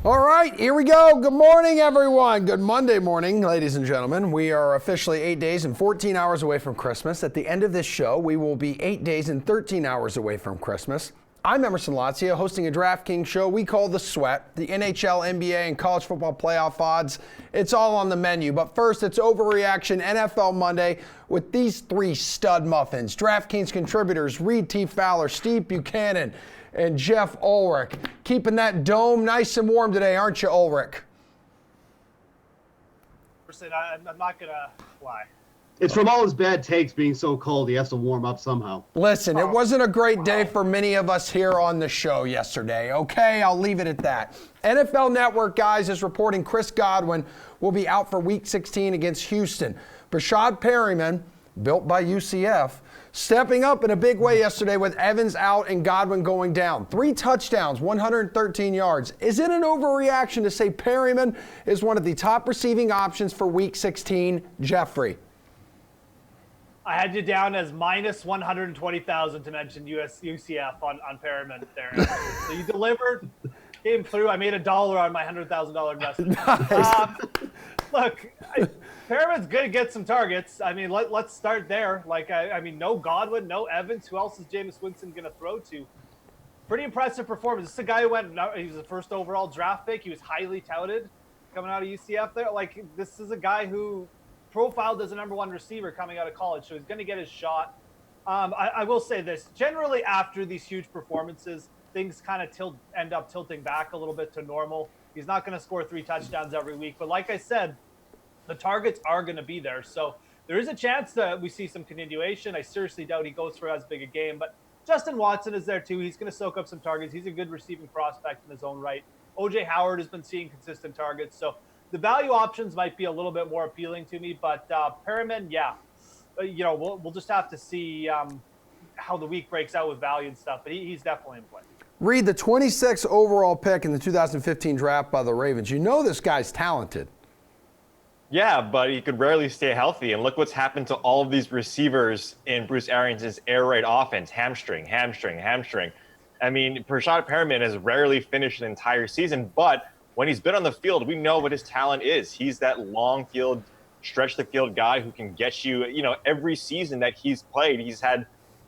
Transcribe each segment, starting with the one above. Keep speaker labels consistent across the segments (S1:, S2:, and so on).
S1: All right, here we go. Good morning, everyone. Good Monday morning, ladies and gentlemen. We are officially 8 days and 14 hours away from Christmas. At the end of this show, we will be 8 days and 13 hours away from Christmas. I'm Emerson Lotzia, hosting a DraftKings show we call The Sweat, the NHL, NBA, and college football playoff odds. It's all on the menu. But first, it's Overreaction NFL Monday with these three stud muffins. DraftKings contributors Reed T. Fowler, Steve Buchanan, and Jeff Ulrich. Keeping that dome nice and warm today, aren't you, Ulrich?
S2: I'm not going to lie.
S3: It's from all his bad takes being so cold, he has to warm up somehow.
S1: Listen, it wasn't a great day for many of us here on the show yesterday, okay? I'll leave it at that. NFL Network, guys, is reporting Chris Godwin will be out for Week 16 against Houston. Rashad Perriman, built by UCF, stepping up in a big way yesterday with Evans out and Godwin going down. 3 touchdowns, 113 yards. Is it an overreaction to say Perriman is one of the top receiving options for Week 16? Jeffrey.
S2: I had you down as minus 120,000 to mention UCF on Perriman there. So you delivered, came through. I made $1 on my $100,000 investment.
S1: Nice.
S2: Look, Perriman's going to get some targets. I mean, let's start there. I mean, no Godwin, no Evans. Who else is Jameis Winston going to throw to? Pretty impressive performance. This is a guy who he was the first overall draft pick. He was highly touted coming out of UCF there. This is a guy who profiled as a number 1 receiver coming out of college, so he's going to get his shot. I will say this. Generally, after these huge performances, things kind of end up tilting back a little bit to normal. He's not going to score 3 touchdowns every week, but like I said, the targets are going to be there. So there is a chance that we see some continuation. I seriously doubt he goes for as big a game, but Justin Watson is there too. He's going to soak up some targets. He's a good receiving prospect in his own right. O.J. Howard has been seeing consistent targets. So the value options might be a little bit more appealing to me, but Perriman, we'll just have to see how the week breaks out with value and stuff, but he's definitely in play.
S1: Reed, the 26th overall pick in the 2015 draft by the Ravens. You know this guy's talented.
S4: Yeah, but he could rarely stay healthy. And look what's happened to all of these receivers in Bruce Arians' air raid offense. Hamstring. I mean, Rashad Perriman has rarely finished an entire season, but when he's been on the field, we know what his talent is. He's that long field, stretch the field guy who can get you, every season that he's played, he's had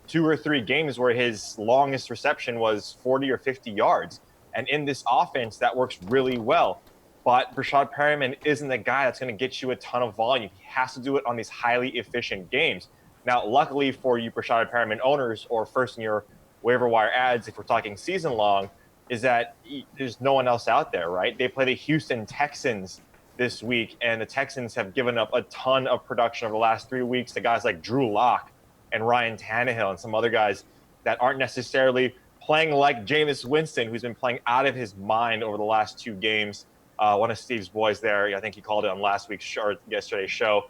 S4: 2 or 3 games where his longest reception was 40 or 50 yards. And in this offense, that works really well. But Rashad Perriman isn't the guy that's going to get you a ton of volume. He has to do it on these highly efficient games. Now, luckily for you Rashad Perriman owners or first in your waiver wire ads, if we're talking season long, is that there's no one else out there, right? They play the Houston Texans this week, and the Texans have given up a ton of production over the last 3 weeks to guys like Drew Lock and Ryan Tannehill and some other guys that aren't necessarily playing like Jameis Winston, who's been playing out of his mind over the last 2 games. One of Steve's boys there, I think he called it on last week's show, or yesterday's show.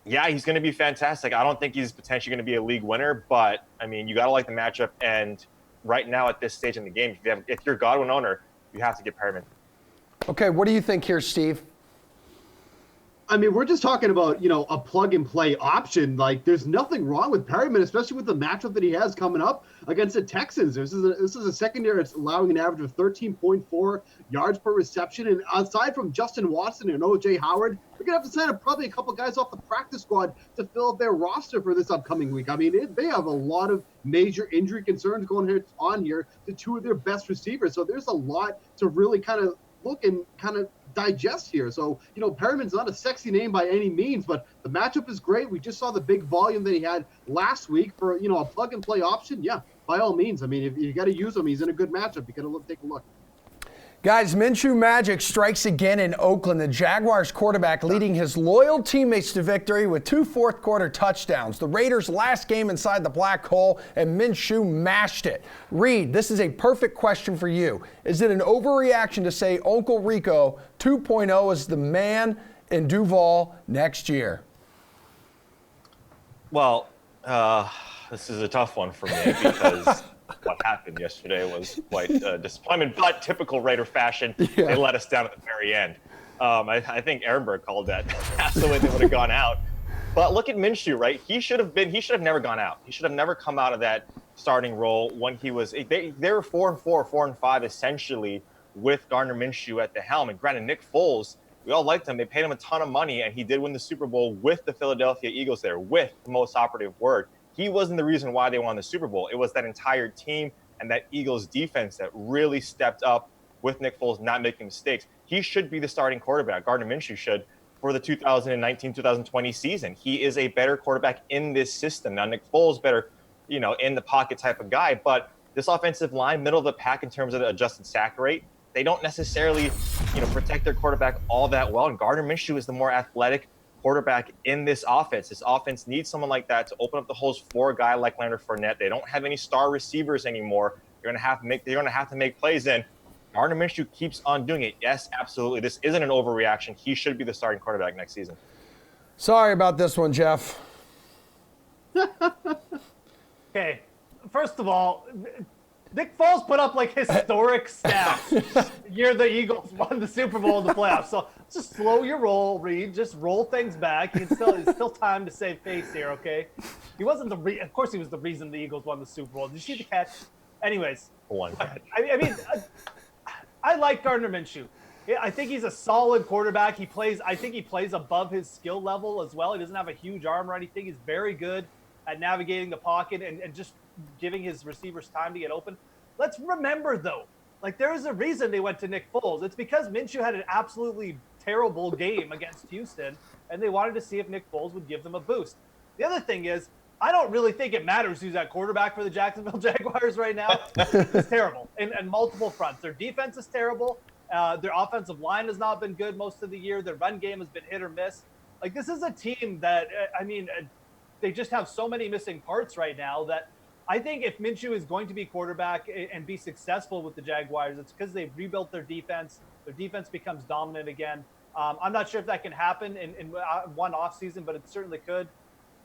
S4: He's going to be fantastic. I don't think he's potentially going to be a league winner, but, I mean, you got to like the matchup. And right now at this stage in the game, if you're a Godwin owner, you have to get Perriman.
S1: Okay, what do you think here, Steve?
S3: I mean, we're just talking about, a plug-and-play option. There's nothing wrong with Perriman, especially with the matchup that he has coming up against the Texans. This is a secondary that's allowing an average of 13.4 yards per reception. And aside from Justin Watson and O.J. Howard, we're going to have to sign up probably a couple guys off the practice squad to fill up their roster for this upcoming week. I mean, they have a lot of major injury concerns going on here to 2 of their best receivers. So there's a lot to really kind of look and kind of digest here. So, Perriman's not a sexy name by any means, but the matchup is great. We just saw the big volume that he had last week for, a plug and play option. Yeah, by all means. I mean, if you got to use him, he's in a good matchup. You got to take a look.
S1: Guys, Minshew Magic strikes again in Oakland. The Jaguars quarterback leading his loyal teammates to victory with 2 fourth-quarter touchdowns. The Raiders' last game inside the black hole, and Minshew mashed it. Reed, this is a perfect question for you. Is it an overreaction to say Uncle Rico 2.0 is the man in Duval next year?
S4: Well, this is a tough one for me because what happened yesterday was quite a disappointment, but typical Raider fashion, They let us down at the very end. I think Ehrenberg called that. That's the way they would have gone out. But look at Minshew, right? He should have never gone out. He should have never come out of that starting role when he was, they were 4-4, 4-5 essentially with Gardner Minshew at the helm. And granted, Nick Foles, we all liked him. They paid him a ton of money, and he did win the Super Bowl with the Philadelphia Eagles there, with the most operative word. He wasn't the reason why they won the Super Bowl. It was that entire team and that Eagles defense that really stepped up with Nick Foles not making mistakes. He should be the starting quarterback. Gardner Minshew should for the 2019-2020 season. He is a better quarterback in this system. Now, Nick Foles better, in the pocket type of guy, but this offensive line, middle of the pack in terms of the adjusted sack rate, they don't necessarily, protect their quarterback all that well. And Gardner Minshew is the more athletic quarterback in this offense. This offense needs someone like that to open up the holes for a guy like Leonard Fournette. They don't have any star receivers anymore. They're gonna have to make plays in. Gardner Minshew keeps on doing it. Yes, absolutely. This isn't an overreaction. He should be the starting quarterback next season.
S1: Sorry about this one, Jeff.
S2: Okay, first of all, Nick Foles put up like historic stats the year the Eagles won the Super Bowl in the playoffs. So just slow your roll, Reed. Just roll things back. It's still time to save face here, okay? He wasn't of course he was the reason the Eagles won the Super Bowl. Did you see the catch? Anyways,
S4: One catch.
S2: I like Gardner Minshew. I think he's a solid quarterback. I think he plays above his skill level as well. He doesn't have a huge arm or anything. He's very good at navigating the pocket and just giving his receivers time to get open. Let's remember, though, there is a reason they went to Nick Foles. It's because Minshew had an absolutely terrible game against Houston, and they wanted to see if Nick Foles would give them a boost. The other thing is, I don't really think it matters who's at quarterback for the Jacksonville Jaguars right now. It's terrible in multiple fronts. Their defense is terrible. Their offensive line has not been good most of the year. Their run game has been hit or miss. This is a team that, they just have so many missing parts right now that I think if Minshew is going to be quarterback and be successful with the Jaguars, it's because they've rebuilt their defense. Their defense becomes dominant again. I'm not sure if that can happen in one offseason, but it certainly could.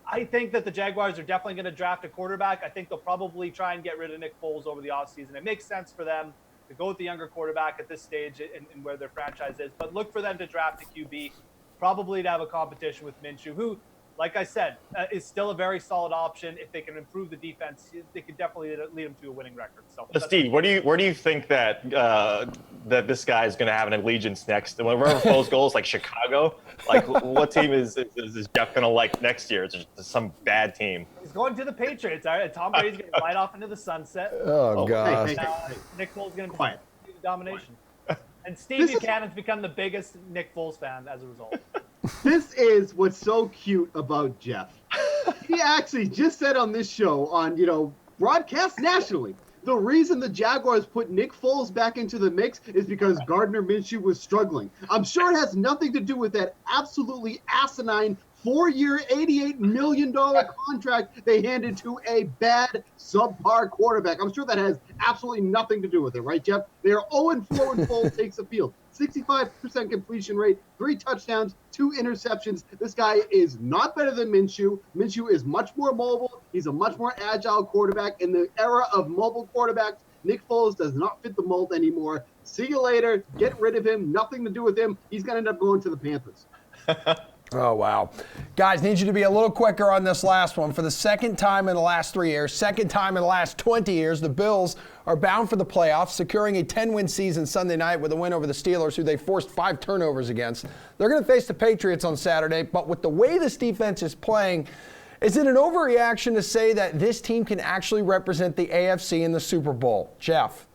S2: I think that the Jaguars are definitely going to draft a quarterback. I think they'll probably try and get rid of Nick Foles over the offseason. It makes sense for them to go with the younger quarterback at this stage in where their franchise is. But look for them to draft a QB, probably to have a competition with Minshew, who, like I said, is still a very solid option. If they can improve the defense, they could definitely lead them to a winning record. So,
S4: Steve, where do you think that that this guy is going to have an allegiance next? Wherever Foles goes, like Chicago, what team is Jeff going to like next year? Is it just some bad team?
S2: He's going to the Patriots. All right, Tom Brady's going to ride off into the sunset.
S1: Oh, God.
S3: Hey.
S2: Nick Foles is going to
S3: Quiet.
S2: do the domination. And Steve Buchanan's become the biggest Nick Foles fan as a result.
S3: This is what's so cute about Jeff. He actually just said on this show, broadcast nationally, the reason the Jaguars put Nick Foles back into the mix is because Gardner Minshew was struggling. I'm sure it has nothing to do with that absolutely asinine 4-year, $88 million contract they handed to a bad subpar quarterback. I'm sure that has absolutely nothing to do with it, right, Jeff? They are 0-4 when Foles takes the field. 65% completion rate, 3 touchdowns, 2 interceptions. This guy is not better than Minshew. Minshew is much more mobile. He's a much more agile quarterback. In the era of mobile quarterbacks, Nick Foles does not fit the mold anymore. See you later. Get rid of him. Nothing to do with him. He's going to end up going to the Panthers.
S1: Oh, wow. Guys, need you to be a little quicker on this last one. For the second time in the last 3 years, second time in the last 20 years, the Bills are bound for the playoffs, securing a 10-win season Sunday night with a win over the Steelers, who they forced 5 turnovers against. They're going to face the Patriots on Saturday, but with the way this defense is playing, is it an overreaction to say that this team can actually represent the AFC in the Super Bowl? Jeff?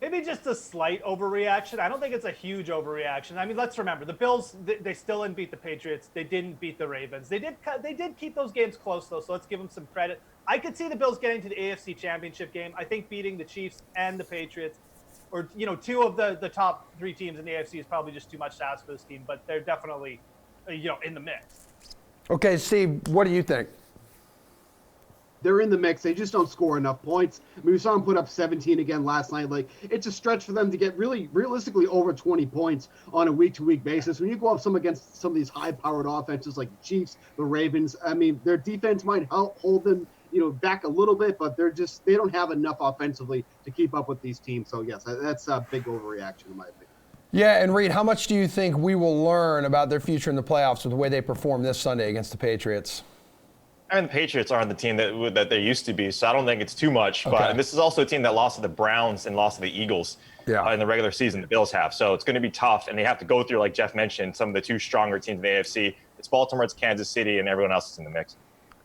S2: Maybe just a slight overreaction. I don't think it's a huge overreaction. Let's remember, the Bills, they still didn't beat the Patriots. They didn't beat the Ravens. They did keep those games close, though, so let's give them some credit. I could see the Bills getting to the AFC Championship game. I think beating the Chiefs and the Patriots, or, 2 of the top 3 teams in the AFC is probably just too much to ask for this team, but they're definitely, in the mix.
S1: Okay, Steve, what do you think?
S3: They're in the mix. They just don't score enough points. We saw them put up 17 again last night. It's a stretch for them to get realistically over 20 points on a week-to-week basis. When you go up against some of these high-powered offenses like the Chiefs, the Ravens, their defense might help hold them, back a little bit, but they don't have enough offensively to keep up with these teams. So yes, that's a big overreaction in my opinion.
S1: Yeah, and Reed, how much do you think we will learn about their future in the playoffs with the way they perform this Sunday against the Patriots?
S4: And the Patriots aren't the team that they used to be, so I don't think it's too much.
S1: Okay.
S4: But this is also a team that lost to the Browns and lost to the Eagles in the regular season. The Bills have, so it's going to be tough, and they have to go through, like Jeff mentioned, some of the two stronger teams in the AFC. It's Baltimore, it's Kansas City, and everyone else is in the mix.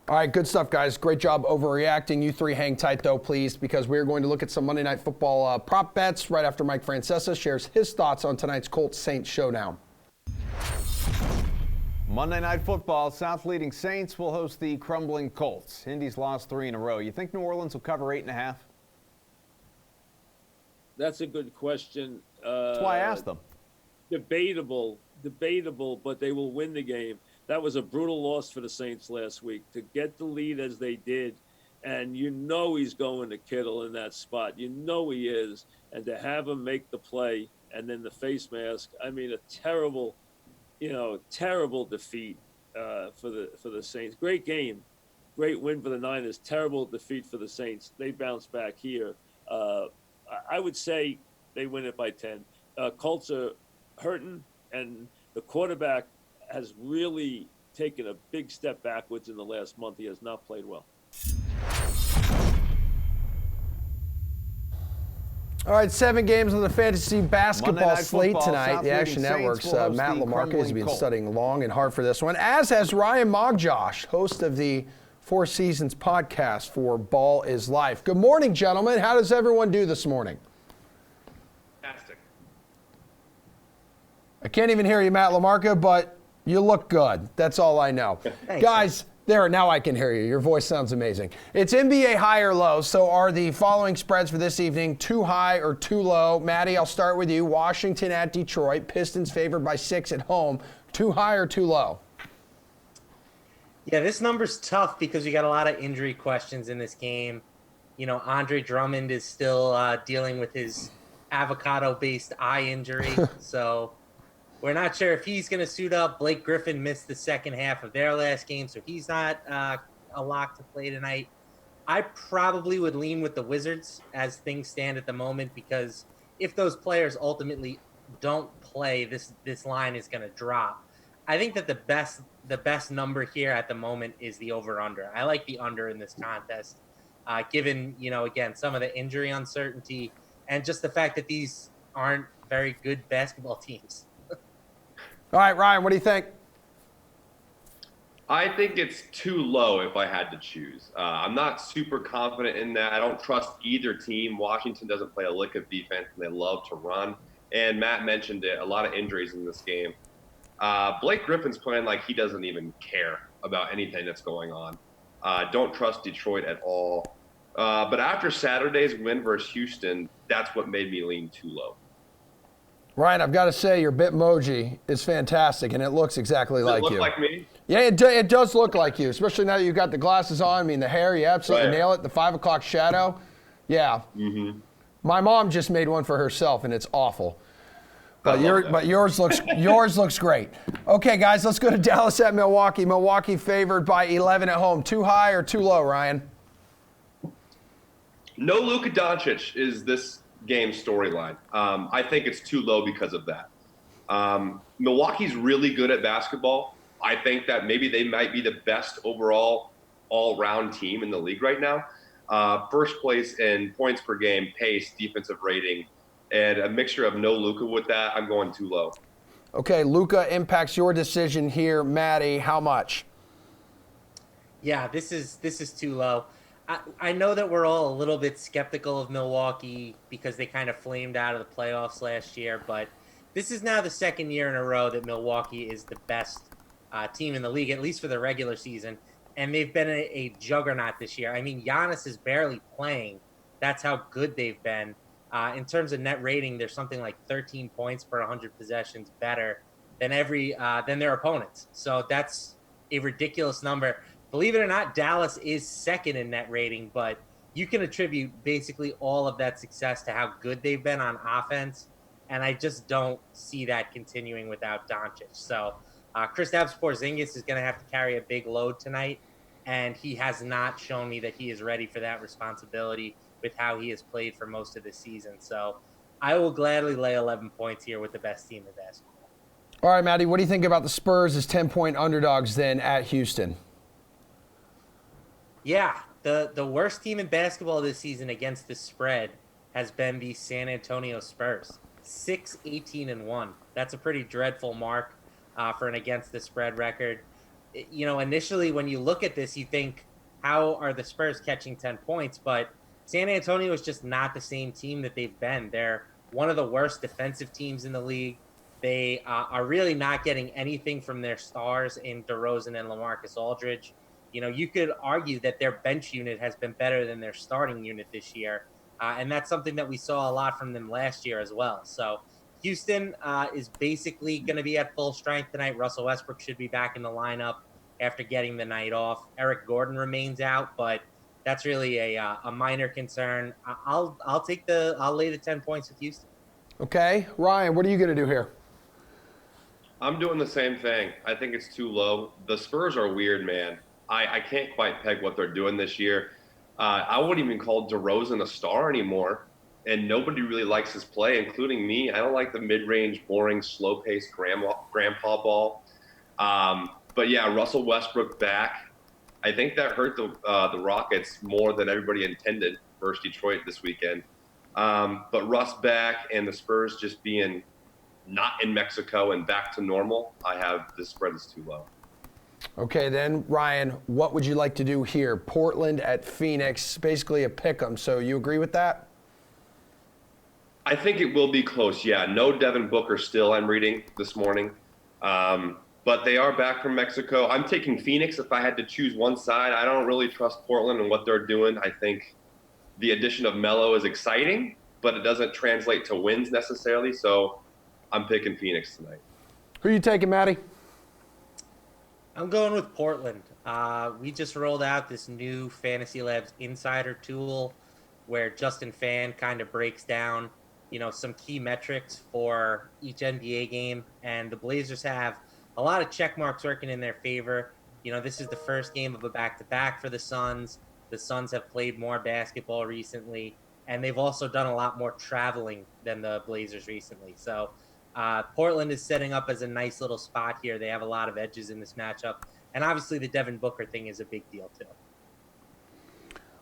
S1: All right, good stuff, guys. Great job overreacting. You three hang tight, though, please, because we're going to look at some Monday Night Football prop bets right after Mike Francesa shares his thoughts on tonight's Colts-Saints showdown.
S5: Monday Night Football, South-leading Saints will host the crumbling Colts. Indy's lost 3 in a row. You think New Orleans will cover 8.5?
S6: That's a good question.
S5: That's why I asked them.
S6: Debatable, but they will win the game. That was a brutal loss for the Saints last week. To get the lead as they did, and you know he's going to Kittle in that spot. You know he is. And to have him make the play and then the face mask, I mean, a terrible defeat for the Saints. Great game. Great win for the Niners. Terrible defeat for the Saints. They bounce back here. I would say they win it by 10. Colts are hurting, and the quarterback has really taken a big step backwards in the last month. He has not played well.
S1: All right, 7 games on the fantasy basketball slate
S5: football,
S1: tonight. The Action
S5: Saints
S1: Network's
S5: will host
S1: Matt
S5: the
S1: LaMarca has been
S5: crumbling
S1: studying long and hard for this one, as has Ryan Mogjosh, host of the Four Seasons podcast for Ball is Life. Good morning, gentlemen. How does everyone do this morning?
S4: Fantastic.
S1: I can't even hear you, Matt LaMarca, but you look good. That's all I know.
S7: Thanks.
S1: Guys, now I can hear you. Your voice sounds amazing. It's NBA high or low, so are the following spreads for this evening too high or too low? Maddie, I'll start with you. Washington at Detroit. Pistons favored by 6 at home. Too high or too low?
S7: Yeah, this number's tough because you got a lot of injury questions in this game. You know, Andre Drummond is still dealing with his avocado-based eye injury, so we're not sure if he's going to suit up. Blake Griffin missed the second half of their last game, so he's not a lock to play tonight. I probably would lean with the Wizards as things stand at the moment, because if those players ultimately don't play, this line is going to drop. I think that the best number here at the moment is the over-under. I like the under in this contest, given, again, some of the injury uncertainty and just the fact that these aren't very good basketball teams.
S1: All right, Ryan, what do you think?
S8: I think it's too low if I had to choose. I'm not super confident in that. I don't trust either team. Washington doesn't play a lick of defense, and they love to run. And Matt mentioned it, a lot of injuries in this game. Blake Griffin's playing like he doesn't even care about anything that's going on. Don't trust Detroit at all. But after Saturday's win versus Houston, that's what made me lean too low.
S1: Ryan, I've got to say your Bitmoji is fantastic, and it looks exactly like you.
S8: Does it look like me?
S1: Yeah, it does look like you, especially now that you've got the glasses on. I mean, the hair, you absolutely nail it. The 5 o'clock shadow. Yeah. Mm-hmm. My mom just made one for herself, and it's awful. But yours looks great. Okay, guys, let's go to Dallas at Milwaukee. Milwaukee favored by 11 at home. Too high or too low, Ryan?
S8: No Luka Doncic is this game's storyline. I think it's too low because of that. Milwaukee's really good at basketball. I think that maybe they might be the best overall all-round team in the league right now. First place in points per game, pace, defensive rating, and a mixture of no Luka with that. I'm going too low.
S1: Okay, Luka impacts your decision here. Maddie, how much?
S7: Yeah, this is too low. I know that we're all a little bit skeptical of Milwaukee because they kind of flamed out of the playoffs last year, but this is now the second year in a row that Milwaukee is the best team in the league, at least for the regular season, and they've been a juggernaut this year. I mean, Giannis is barely playing. That's how good they've been. In terms of net rating, they're something like 13 points per 100 possessions better than their opponents. So that's a ridiculous number. Believe it or not, Dallas is second in net rating, but you can attribute basically all of that success to how good they've been on offense, and I just don't see that continuing without Doncic. So Kristaps Porzingis is going to have to carry a big load tonight, and he has not shown me that he is ready for that responsibility with how he has played for most of the season. So I will gladly lay 11 points here with the best team in basketball.
S1: All right, Maddie, what do you think about the Spurs as 10-point underdogs then at Houston?
S7: Yeah, the worst team in basketball this season against the spread has been the San Antonio Spurs. 6-18-1. That's a pretty dreadful mark for an against the spread record. Initially when you look at this, you think, how are the Spurs catching 10 points? But San Antonio is just not the same team that they've been. They're one of the worst defensive teams in the league. They are really not getting anything from their stars in DeRozan and LaMarcus Aldridge. You could argue that their bench unit has been better than their starting unit this year. And that's something that we saw a lot from them last year as well. So Houston is basically going to be at full strength tonight. Russell Westbrook should be back in the lineup after getting the night off. Eric Gordon remains out, but that's really a minor concern. I'll lay the 10 points with Houston.
S1: Okay, Ryan, what are you going to do here?
S8: I'm doing the same thing. I think it's too low. The Spurs are weird, man. I can't quite peg what they're doing this year. I wouldn't even call DeRozan a star anymore, and nobody really likes his play, including me. I don't like the mid-range, boring, slow-paced grandpa ball. But yeah, Russell Westbrook back. I think that hurt the Rockets more than everybody intended versus Detroit this weekend. But Russ back and the Spurs just being not in Mexico and back to normal, I have the spread is too low.
S1: Okay, then, Ryan, what would you like to do here? Portland at Phoenix, basically a pick 'em. So you agree with that?
S8: I think it will be close, yeah. No Devin Booker still, I'm reading this morning. But they are back from Mexico. I'm taking Phoenix if I had to choose one side. I don't really trust Portland and what they're doing. I think the addition of Melo is exciting, but it doesn't translate to wins necessarily. So I'm picking Phoenix tonight.
S1: Who are you taking, Maddie?
S7: I'm going with Portland. We just rolled out this new Fantasy Labs Insider tool where Justin Fan kind of breaks down, some key metrics for each NBA game. And the Blazers have a lot of check marks working in their favor. This is the first game of a back-to-back for the Suns. The Suns have played more basketball recently, and they've also done a lot more traveling than the Blazers recently. So Portland is setting up as a nice little spot here. They have a lot of edges in this matchup. And obviously the Devin Booker thing is a big deal too.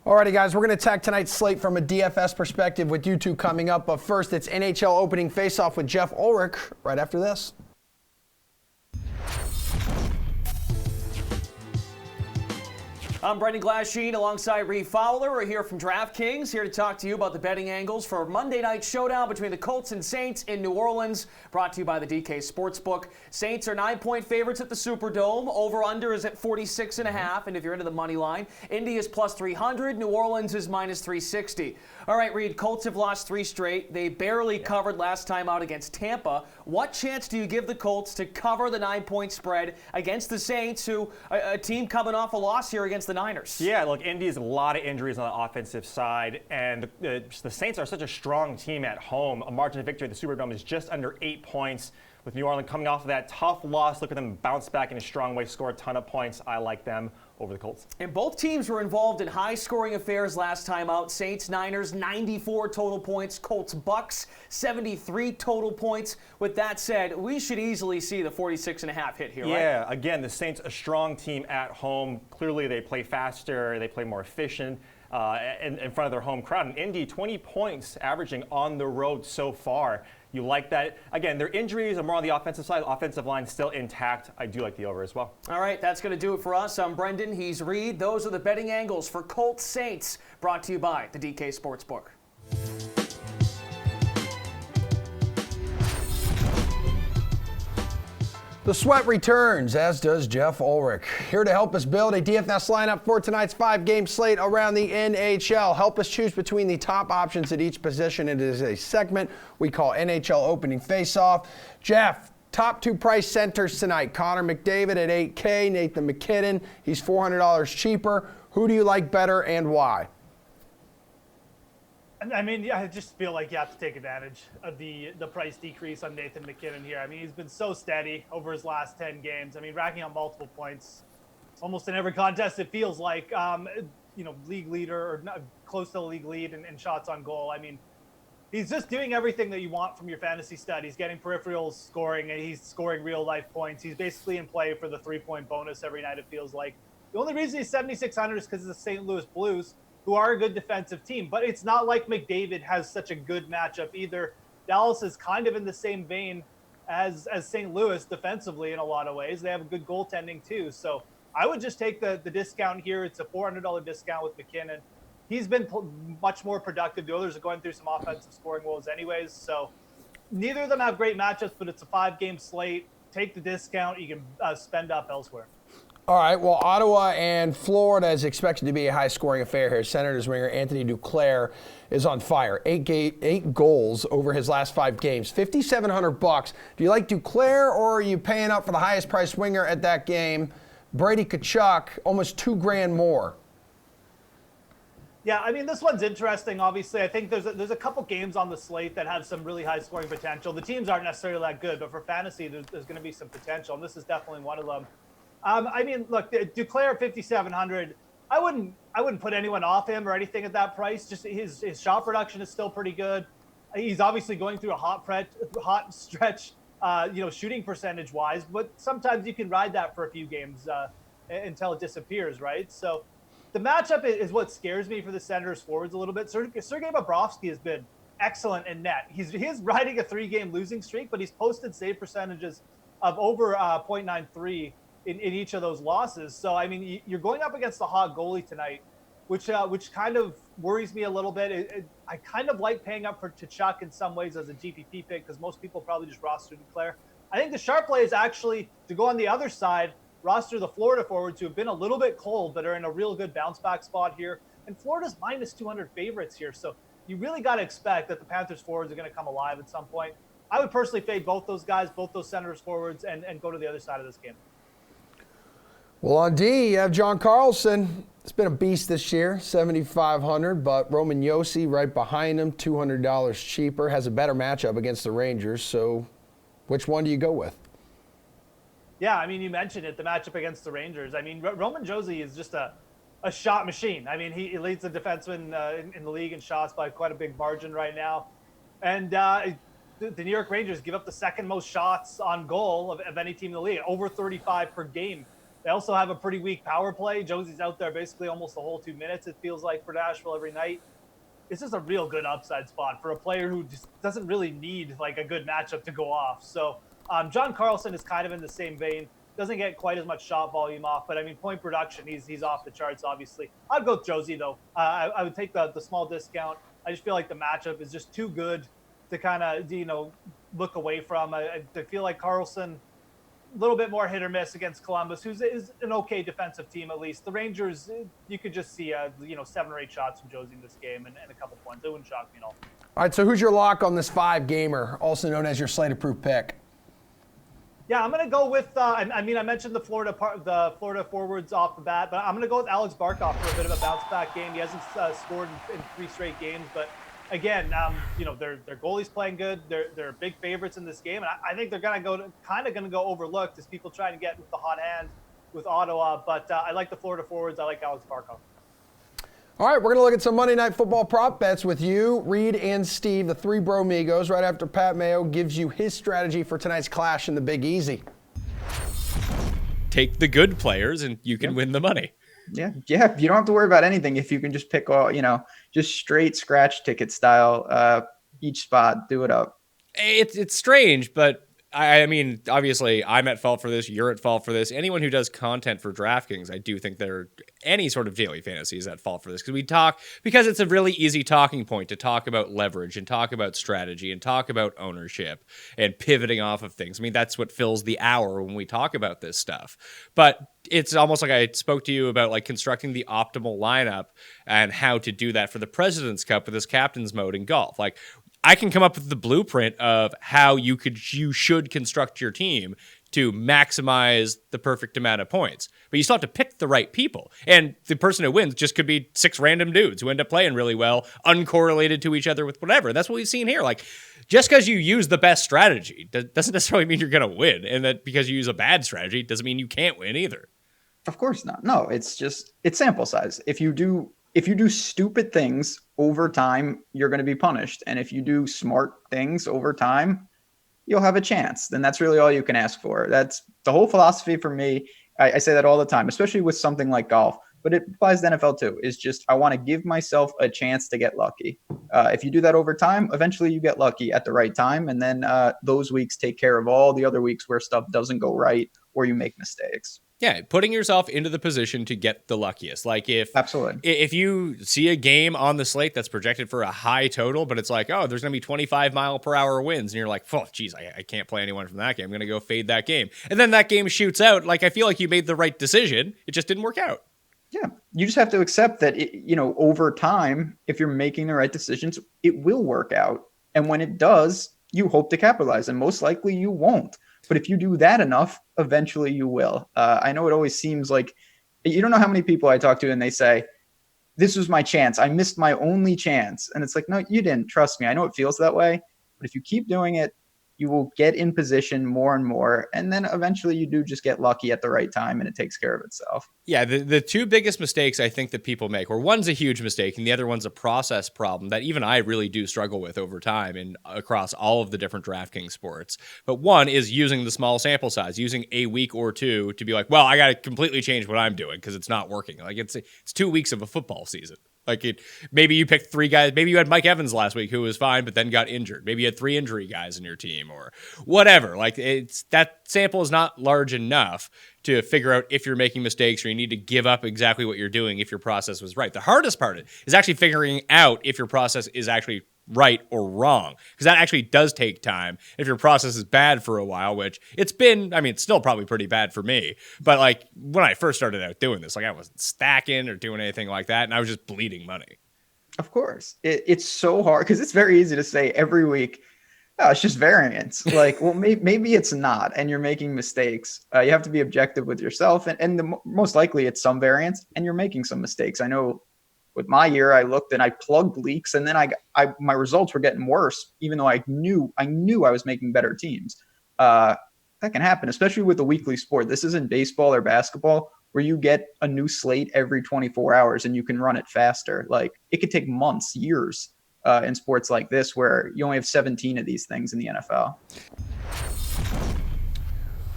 S1: Alrighty, guys, we're going to attack tonight's slate from a DFS perspective with you two coming up. But first, it's NHL opening faceoff with Jeff Ulrich right after this.
S9: I'm Brendan Glasheen alongside Reed Fowler. We're here from DraftKings, here to talk to you about the betting angles for Monday night showdown between the Colts and Saints in New Orleans, brought to you by the DK Sportsbook. Saints are 9-point favorites at the Superdome. Over-under is at 46.5, and if you're into the money line, Indy is plus 300, New Orleans is minus 360. All right, Reed, Colts have lost 3 straight. They barely covered last time out against Tampa. What chance do you give the Colts to cover the 9-point spread against the Saints, who a team coming off a loss here against the Niners?
S10: Yeah, look, Indy has a lot of injuries on the offensive side, and the Saints are such a strong team at home. A margin of victory at the Superdome is just under 8 points. With New Orleans coming off of that tough loss, look at them bounce back in a strong way, score a ton of points. I like them over the Colts.
S9: And both teams were involved in high-scoring affairs last time out. Saints, Niners, 94 total points. Colts, Bucks, 73 total points. With that said, we should easily see the 46.5 hit here, right?
S10: Yeah, again, the Saints, a strong team at home. Clearly, they play faster, they play more efficient in front of their home crowd. And Indy, 20 points averaging on the road so far. You like that. Again, their injuries are more on the offensive side. Offensive line still intact. I do like the over as well.
S9: All right, that's going to do it for us. I'm Brendan. He's Reed. Those are the betting angles for Colts-Saints, brought to you by the DK Sportsbook.
S1: The sweat returns, as does Jeff Ulrich. Here to help us build a DFS lineup for tonight's 5-game slate around the NHL. Help us choose between the top options at each position. It is a segment we call NHL Opening Faceoff. Jeff, top 2 price centers tonight. Connor McDavid at $8K, Nathan McKinnon, he's $400 cheaper. Who do you like better and why?
S2: I mean, I just feel like you have to take advantage of the price decrease on Nathan McKinnon here. I mean, he's been so steady over his last 10 games. I mean, racking up multiple points almost in every contest, it feels like, league leader or not, close to the league lead in shots on goal. I mean, he's just doing everything that you want from your fantasy stud. He's getting peripherals scoring, and he's scoring real-life points. He's basically in play for the 3-point bonus every night, it feels like. The only reason he's 7,600 is because of the St. Louis Blues, who are a good defensive team. But it's not like McDavid has such a good matchup either. Dallas is kind of in the same vein as St. Louis defensively in a lot of ways. They have a good goaltending too. So I would just take the discount here. It's a $400 discount with McKinnon. He's been much more productive. The others are going through some offensive scoring woes anyways. So neither of them have great matchups, but it's a 5-game slate. Take the discount. You can spend up elsewhere.
S1: All right, well, Ottawa and Florida is expected to be a high-scoring affair here. Senators winger Anthony Duclair is on fire. 8 goals over his last 5 games. $5,700. Do you like Duclair, or are you paying up for the highest-priced winger at that game, Brady Tkachuk, almost $2,000 more?
S2: Yeah, I mean, this one's interesting. Obviously, I think there's a couple games on the slate that have some really high scoring potential. The teams aren't necessarily that good, but for fantasy, there's going to be some potential, and this is definitely one of them. I mean, look, Duclair 5,700. I wouldn't put anyone off him or anything at that price. Just his shot production is still pretty good. He's obviously going through a hot stretch, shooting percentage wise. But sometimes you can ride that for a few games until it disappears, right? So the matchup is what scares me for the Senators forwards a little bit. Sergei Bobrovsky has been excellent in net. He's riding a 3-game losing streak, but he's posted save percentages of over .93 in each of those losses. So, I mean, you're going up against the hot goalie tonight, which kind of worries me a little bit. I kind of like paying up for Tkachuk in some ways as a GPP pick because most people probably just roster Duclair. I think the sharp play is actually to go on the other side, roster the Florida forwards who have been a little bit cold but are in a real good bounce back spot here. And Florida's minus 200 favorites here. So you really got to expect that the Panthers forwards are going to come alive at some point. I would personally fade both those guys, both those Senators forwards, and go to the other side of this game.
S1: Well, on D, you have John Carlson. It's been a beast this year, $7,500, but Roman Josi right behind him, $200 cheaper, has a better matchup against the Rangers. So which one do you go with?
S2: Yeah, I mean, you mentioned it, the matchup against the Rangers. I mean, Roman Josi is just a shot machine. I mean, he leads the defenseman in the league in shots by quite a big margin right now. And the New York Rangers give up the second most shots on goal of any team in the league, over 35 per game. They also have a pretty weak power play. Josie's out there basically almost the whole 2 minutes, it feels like, for Nashville every night. This is a real good upside spot for a player who just doesn't really need like a good matchup to go off. So John Carlson is kind of in the same vein. Doesn't get quite as much shot volume off, but I mean, point production, he's off the charts, obviously. I'd go with Josie, though. I would take the small discount. I just feel like the matchup is just too good to kind of, look away from. I feel like Carlson, a little bit more hit or miss against Columbus, who's is an okay defensive team at least. The Rangers, you could just see 7 or 8 shots from Josie in this game and a couple points. It wouldn't shock me at all.
S1: All right, so who's your lock on this 5-gamer, also known as your slate-approved pick?
S2: Yeah, I'm going to go with, I mentioned the Florida forwards off the bat, but I'm going to go with Alex Barkov for a bit of a bounce-back game. He hasn't scored in 3 straight games, but again, their goalie's playing good. They're big favorites in this game, and I think they're going to go overlooked as people try to get with the hot hand with Ottawa. But I like the Florida forwards. I like Alex Barkov.
S1: All right, we're going to look at some Monday Night Football prop bets with you, Reed, and Steve, the 3 Bromigos, right after Pat Mayo gives you his strategy for tonight's clash in the Big Easy.
S11: Take the good players, and you can win the money.
S12: Yeah. You don't have to worry about anything if you can just pick all, just straight scratch ticket style, each spot, do it up.
S11: It's strange, but I mean, obviously, I'm at fault for this. You're at fault for this. Anyone who does content for DraftKings, I do think any sort of daily fantasy is at fault for this because it's a really easy talking point to talk about leverage and talk about strategy and talk about ownership and pivoting off of things. I mean, that's what fills the hour when we talk about this stuff. But it's almost like I spoke to you about like constructing the optimal lineup and how to do that for the President's Cup with this captain's mode in golf. Like, I can come up with the blueprint of how you should construct your team to maximize the perfect amount of points. But you still have to pick the right people. And the person who wins just could be 6 random dudes who end up playing really well, uncorrelated to each other with whatever. That's what we've seen here. Like, just because you use the best strategy doesn't necessarily mean you're going to win. And that because you use a bad strategy doesn't mean you can't win either.
S12: Of course not. No, it's sample size. If you do stupid things over time, you're going to be punished. And if you do smart things over time, you'll have a chance. Then that's really all you can ask for. That's the whole philosophy for me. I say that all the time, especially with something like golf, but it applies to NFL too, is just I want to give myself a chance to get lucky. If you do that over time, eventually you get lucky at the right time. And then those weeks take care of all the other weeks where stuff doesn't go right or you make mistakes.
S11: Yeah, putting yourself into the position to get the luckiest. Like
S12: Absolutely.
S11: If you see a game on the slate that's projected for a high total, but it's like, oh, there's going to be 25-mile-per-hour winds, and you're like, oh, geez, I can't play anyone from that game. I'm going to go fade that game. And then that game shoots out. Like, I feel like you made the right decision. It just didn't work out.
S12: Yeah, you just have to accept that, over time, if you're making the right decisions, it will work out. And when it does, you hope to capitalize, and most likely you won't. But if you do that enough, eventually you will. I know it always seems like you don't know how many people I talk to and they say, this was my chance. I missed my only chance. And it's like, no, you didn't. Trust me. I know it feels that way. But if you keep doing it, you will get in position more and more. And then eventually you do just get lucky at the right time and it takes care of itself.
S11: Yeah, the two biggest mistakes I think that people make, or one's a huge mistake and the other one's a process problem that even I really do struggle with over time and across all of the different DraftKings sports. But one is using the small sample size, using a week or two to be like, well, I got to completely change what I'm doing because it's not working. Like it's 2 weeks of a football season. Like maybe you picked 3 guys. Maybe you had Mike Evans last week who was fine, but then got injured. Maybe you had 3 injury guys in your team or whatever. Like that sample is not large enough to figure out if you're making mistakes or you need to give up exactly what you're doing if your process was right. The hardest part is actually figuring out if your process is actually right or wrong, because that actually does take time. If your process is bad for a while, which it's been, I mean, it's still probably pretty bad for me, but like when I first started out doing this, like I wasn't stacking or doing anything like that, and I was just bleeding money.
S12: Of course. It's so hard because it's very easy to say every week, oh, it's just variance. Like, well, maybe it's not, and you're making mistakes. You have to be objective with yourself, and most likely it's some variance, and you're making some mistakes. I know with my year, I looked and I plugged leaks, and then my results were getting worse, even though I knew I was making better teams. That can happen, especially with a weekly sport. This isn't baseball or basketball where you get a new slate every 24 hours and you can run it faster. Like it could take months, years in sports like this where you only have 17 of these things in the NFL.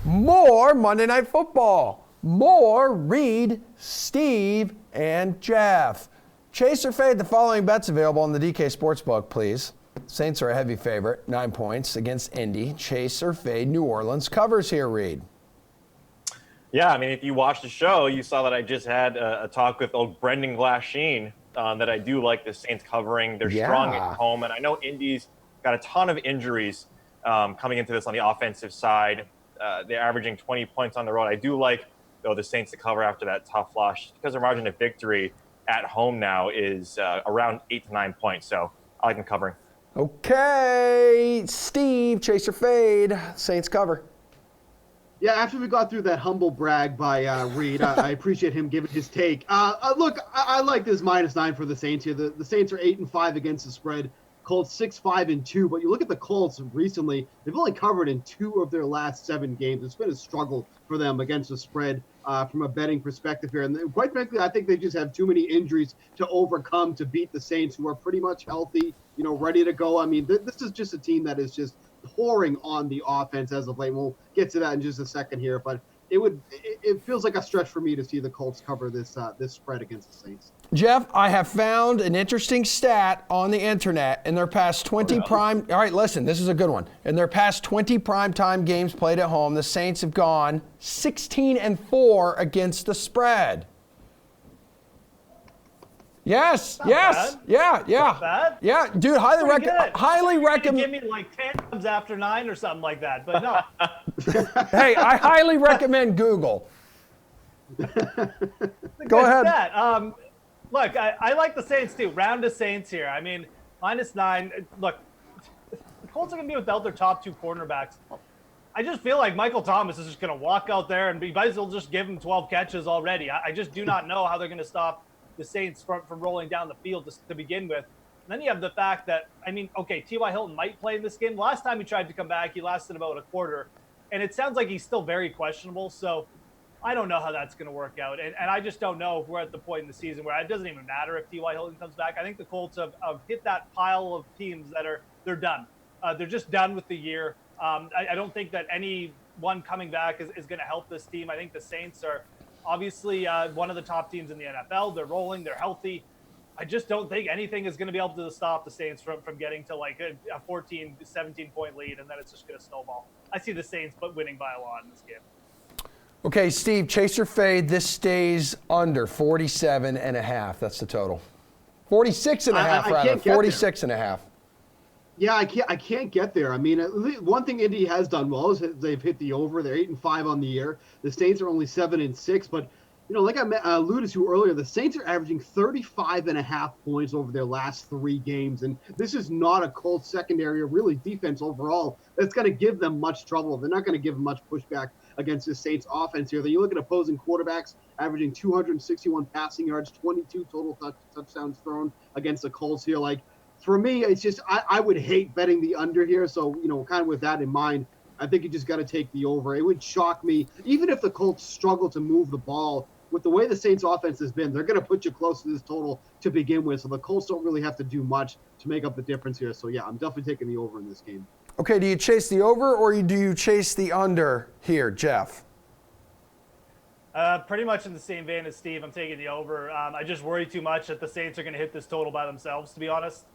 S1: More Monday Night Football. More Reed, Steve, and Jeff. Chase or fade the following bets available on the DK Sportsbook, please. Saints are a heavy favorite, 9 points against Indy. Chase or fade New Orleans covers here, Reed.
S4: Yeah, I mean, if you watched the show, you saw that I just had a talk with old Brendan Glasheen that I do like the Saints covering. They're strong at home, and I know Indy's got a ton of injuries coming into this on the offensive side. They're averaging 20 points on the road. I do like, though, the Saints to cover after that tough loss because their margin of victory at home now is around 8 to 9 points. So I like them covering.
S1: Okay, Steve, chase or fade, Saints cover.
S3: Yeah, after we got through that humble brag by Reed, I appreciate him giving his take. Look, I like this -9 for the Saints here. The Saints are 8-5 against the spread. Colts 6-5-2, but you look at the Colts recently, they've only covered in 2 of their last 7 games. It's been a struggle for them against the spread from a betting perspective here. And quite frankly, I think they just have too many injuries to overcome to beat the Saints, who are pretty much healthy, ready to go. I mean, this is just a team that is just pouring on the offense as of late. We'll get to that in just a second here, but it feels like a stretch for me to see the Colts cover this spread against the Saints.
S1: Jeff, I have found an interesting stat on the internet. In their past 20 all right, listen, this is a good one. In their past 20 primetime games played at home, the Saints have gone 16-4 against the spread. Yes,
S2: bad.
S1: Yeah.
S2: Not bad.
S1: Yeah, dude, highly recommend.
S2: Give me like 10 times after 9 or something like that, but no.
S1: Hey, I highly recommend Google. Go ahead.
S2: Stat. Look, I like the Saints too. Round of Saints here. I mean, -9. Look, the Colts are going to be without their top 2 cornerbacks. I just feel like Michael Thomas is just going to walk out there and you guys will just give him 12 catches already. I just do not know how they're going to stop the Saints from rolling down the field to begin with. And then you have the fact that, I mean, okay, T.Y. Hilton might play in this game. Last time he tried to come back, he lasted about a quarter. And it sounds like he's still very questionable. So I don't know how that's going to work out. And I just don't know if we're at the point in the season where it doesn't even matter if T.Y. Hilton comes back. I think the Colts have hit that pile of teams that they're done. They're just done with the year. I don't think that any one coming back is going to help this team. I think the Saints are obviously one of the top teams in the NFL. They're rolling. They're healthy. I just don't think anything is going to be able to stop the Saints from getting to like a 14, 17-point lead, and then it's just going to snowball. I see the Saints winning by a lot in this game.
S1: Okay, Steve, chase or fade. This stays under 47.5. That's the total. 46.5, rather. 46.5.
S3: Yeah, I can't get there. I mean, one thing Indy has done well is they've hit the over. They're 8-5 on the year. The Saints are only 7-6, but like I alluded to earlier, the Saints are averaging 35.5 points over their last 3 games, and this is not a Colts secondary or really defense overall that's going to give them much trouble. They're not going to give them much pushback against the Saints offense here. You look at opposing quarterbacks averaging 261 passing yards, 22 total touchdowns thrown against the Colts here. Like, for me, it's just I would hate betting the under here. So, kind of with that in mind, I think you just got to take the over. It would shock me, even if the Colts struggle to move the ball. With the way the Saints offense has been, they're going to put you close to this total to begin with. So the Colts don't really have to do much to make up the difference here. So, yeah, I'm definitely taking the over in this game.
S1: Okay, do you chase the over or do you chase the under here, Jeff?
S2: Pretty much in the same vein as Steve. I'm taking the over. I just worry too much that the Saints are going to hit this total by themselves, to be honest.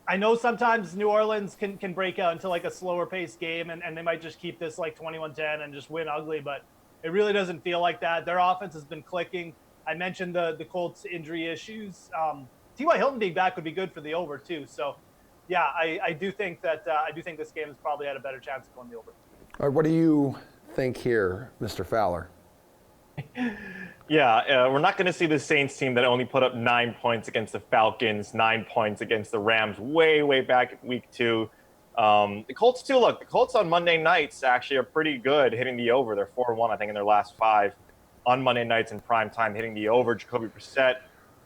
S2: I know sometimes New Orleans can break out into like a slower paced game and they might just keep this like 21-10 and just win ugly, but it really doesn't feel like that. Their offense has been clicking. I mentioned the Colts injury issues. T.Y. Hilton being back would be good for the over too. So, yeah, I do think this game is probably had a better chance of going the over.
S1: All right, what do you think here, Mr. Fowler?
S4: Yeah, we're not going to see the Saints team that only put up 9 points against the Falcons, 9 points against the Rams way back in week 2. The Colts too. Look, the Colts on Monday nights actually are pretty good hitting the over. They're 4-1, I think, in their last 5 on Monday nights in prime time hitting the over. Jacoby Brissett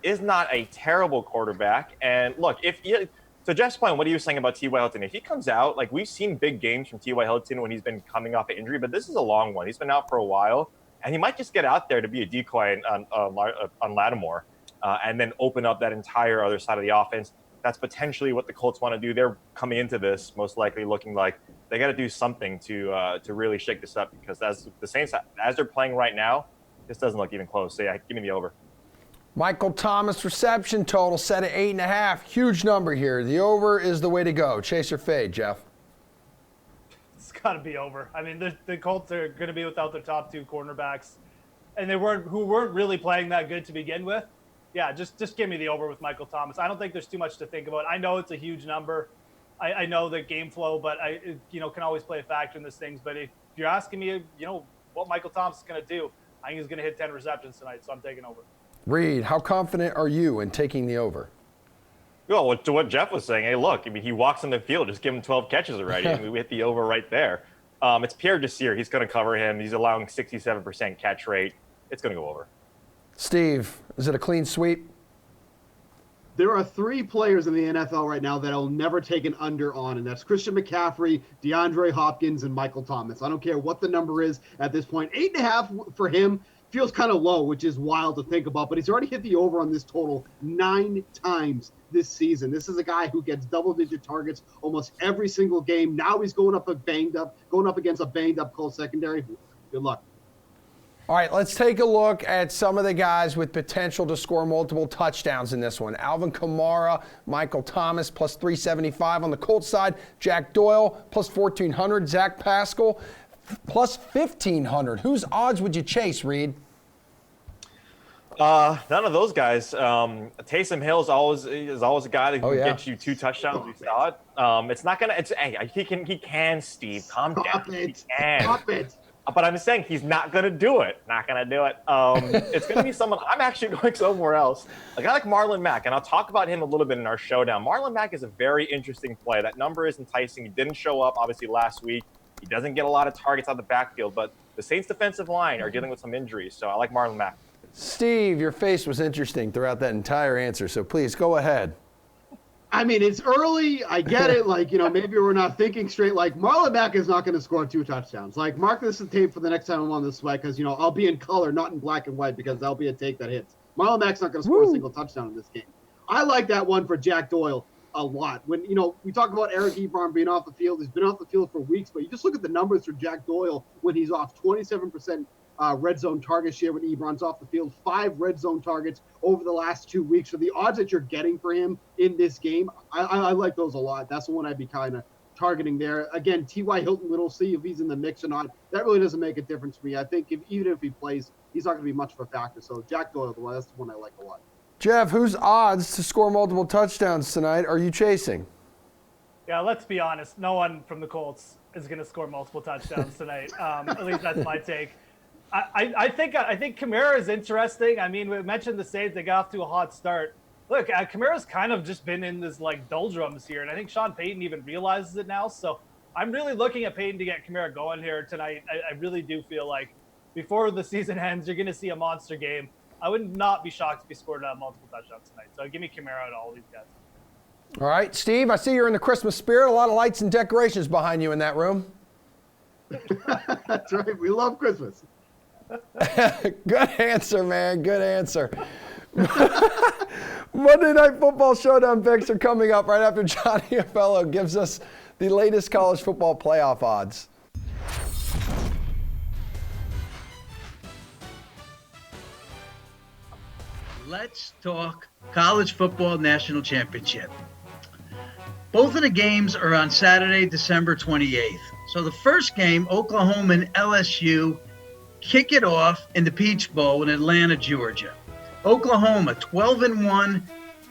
S4: is not a terrible quarterback. And look, to Jeff's point, what are you saying about T.Y. Hilton? If he comes out, like we've seen big games from T.Y. Hilton when he's been coming off an injury, but this is a long one. He's been out for a while, and he might just get out there to be a decoy on Lattimore and then open up that entire other side of the offense. That's potentially what the Colts want to do. They're coming into this most likely looking like they got to do something to really shake this up because as the Saints, as they're playing right now, this doesn't look even close. So, yeah, give me the over.
S1: Michael Thomas reception total set at 8.5. Huge number here. The over is the way to go. Chase or fade, Jeff?
S2: It's got to be over. I mean, the Colts are going to be without their top 2 cornerbacks, and who weren't really playing that good to begin with. Yeah, just give me the over with Michael Thomas. I don't think there's too much to think about. I know it's a huge number. I know the game flow, but I can always play a factor in these things. But if you're asking me, what Michael Thomas is going to do, I think he's going to hit 10 receptions tonight, so I'm taking over.
S1: Reed, how confident are you in taking the over?
S4: Well, to what Jeff was saying, hey, look, I mean, he walks on the field, just give him 12 catches already, and we hit the over right there. It's Pierre Desir. He's going to cover him. He's allowing 67% catch rate. It's going to go over.
S1: Steve, is it a clean sweep?
S3: There are 3 players in the NFL right now that I'll never take an under on, and that's Christian McCaffrey, DeAndre Hopkins, and Michael Thomas. I don't care what the number is at this point. 8.5 for him feels kind of low, which is wild to think about, but he's already hit the over on this total 9 times this season. This is a guy who gets double-digit targets almost every single game. Now he's going up against a banged-up Colts secondary. Good luck.
S1: All right, let's take a look at some of the guys with potential to score multiple touchdowns in this one. Alvin Kamara, Michael Thomas, plus 375 on the Colts side. Jack Doyle, plus 1,400. Zach Pascal, plus 1,500. Whose odds would you chase, Reed?
S4: None of those guys. Taysom Hill is always a guy that can get you 2 touchdowns. We saw it. It's not gonna. He can. Steve, calm down. He can.
S3: Stop it.
S4: But I'm saying he's not going to do it. Not going to do it. It's going to be someone. I'm actually going somewhere else. A guy like Marlon Mack, and I'll talk about him a little bit in our showdown. Marlon Mack is a very interesting play. That number is enticing. He didn't show up, obviously, last week. He doesn't get a lot of targets on the backfield, but the Saints defensive line are dealing with some injuries, so I like Marlon Mack.
S1: Steve, your face was interesting throughout that entire answer, so please go ahead.
S3: I mean, it's early. I get it. Maybe we're not thinking straight. Marlon Mack is not going to score 2 touchdowns. Mark this in tape for the next time I'm on this sweat because, I'll be in color, not in black and white because that'll be a take that hits. Marlon Mack's not going to score a single touchdown in this game. I like that one for Jack Doyle. a lot. When, we talk about Eric Ebron being off the field, he's been off the field for weeks, but you just look at the numbers for Jack Doyle when he's off. 27% red zone target share when Ebron's off the field, 5 red zone targets over the last 2 weeks. So the odds that you're getting for him in this game, I like those a lot. That's the one I'd be kind of targeting there. Again, T.Y. Hilton, we'll see if he's in the mix or not. That really doesn't make a difference to me. I think even if he plays, he's not going to be much of a factor. So Jack Doyle, that's the one I like a lot.
S1: Jeff, whose odds to score multiple touchdowns tonight are you chasing?
S2: Yeah, let's be honest. No one from the Colts is going to score multiple touchdowns tonight. At least that's my take. I think Kamara is interesting. I mean, we mentioned the Saints. They got off to a hot start. Look, Kamara's kind of just been in this doldrums here, and I think Sean Payton even realizes it now. So I'm really looking at Payton to get Kamara going here tonight. I really do feel like before the season ends, you're going to see a monster game. I would not be shocked if he scored multiple touchdowns tonight. So give me Kamara and all these guys.
S1: All right, Steve, I see you're in the Christmas spirit. A lot of lights and decorations behind you in that room.
S3: That's right. We love Christmas.
S1: Good answer, man. Good answer. Monday Night Football Showdown picks are coming up right after Johnny Afello gives us the latest college football playoff odds.
S13: Let's talk college football national championship. Both of the games are on Saturday, December 28th. So the first game, Oklahoma and LSU, kick it off in the Peach Bowl in Atlanta, Georgia. Oklahoma, 12-1,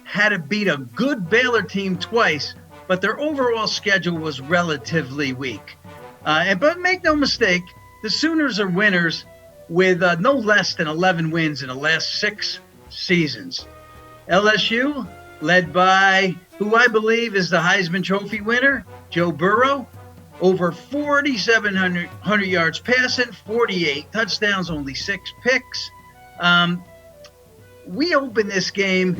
S13: had to beat a good Baylor team twice, but their overall schedule was relatively weak. But make no mistake, the Sooners are winners with no less than 11 wins in the last 6 seasons. LSU, led by who I believe is the Heisman Trophy winner, Joe Burrow, over 4,700 yards passing, 48 touchdowns, only 6 picks. We open this game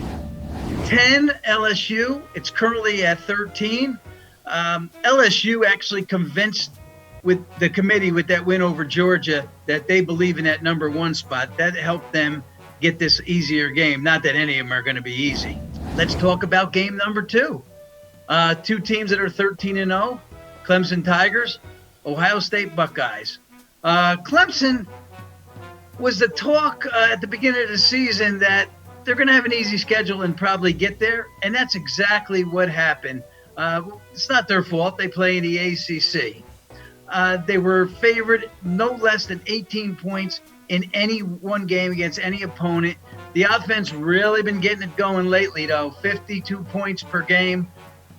S13: 10 LSU. It's currently at 13. LSU actually convinced with the committee with that win over Georgia that they believe in that number 1 spot. That helped them get this easier game. Not that any of them are going to be easy. Let's talk about game number 2. 2 teams that are 13-0. Clemson Tigers, Ohio State Buckeyes. Clemson was the talk at the beginning of the season that they're going to have an easy schedule and probably get there, and that's exactly what happened. It's not their fault. They play in the ACC. They were favored no less than 18 points in any one game against any opponent. The offense really been getting it going lately, though. 52 points per game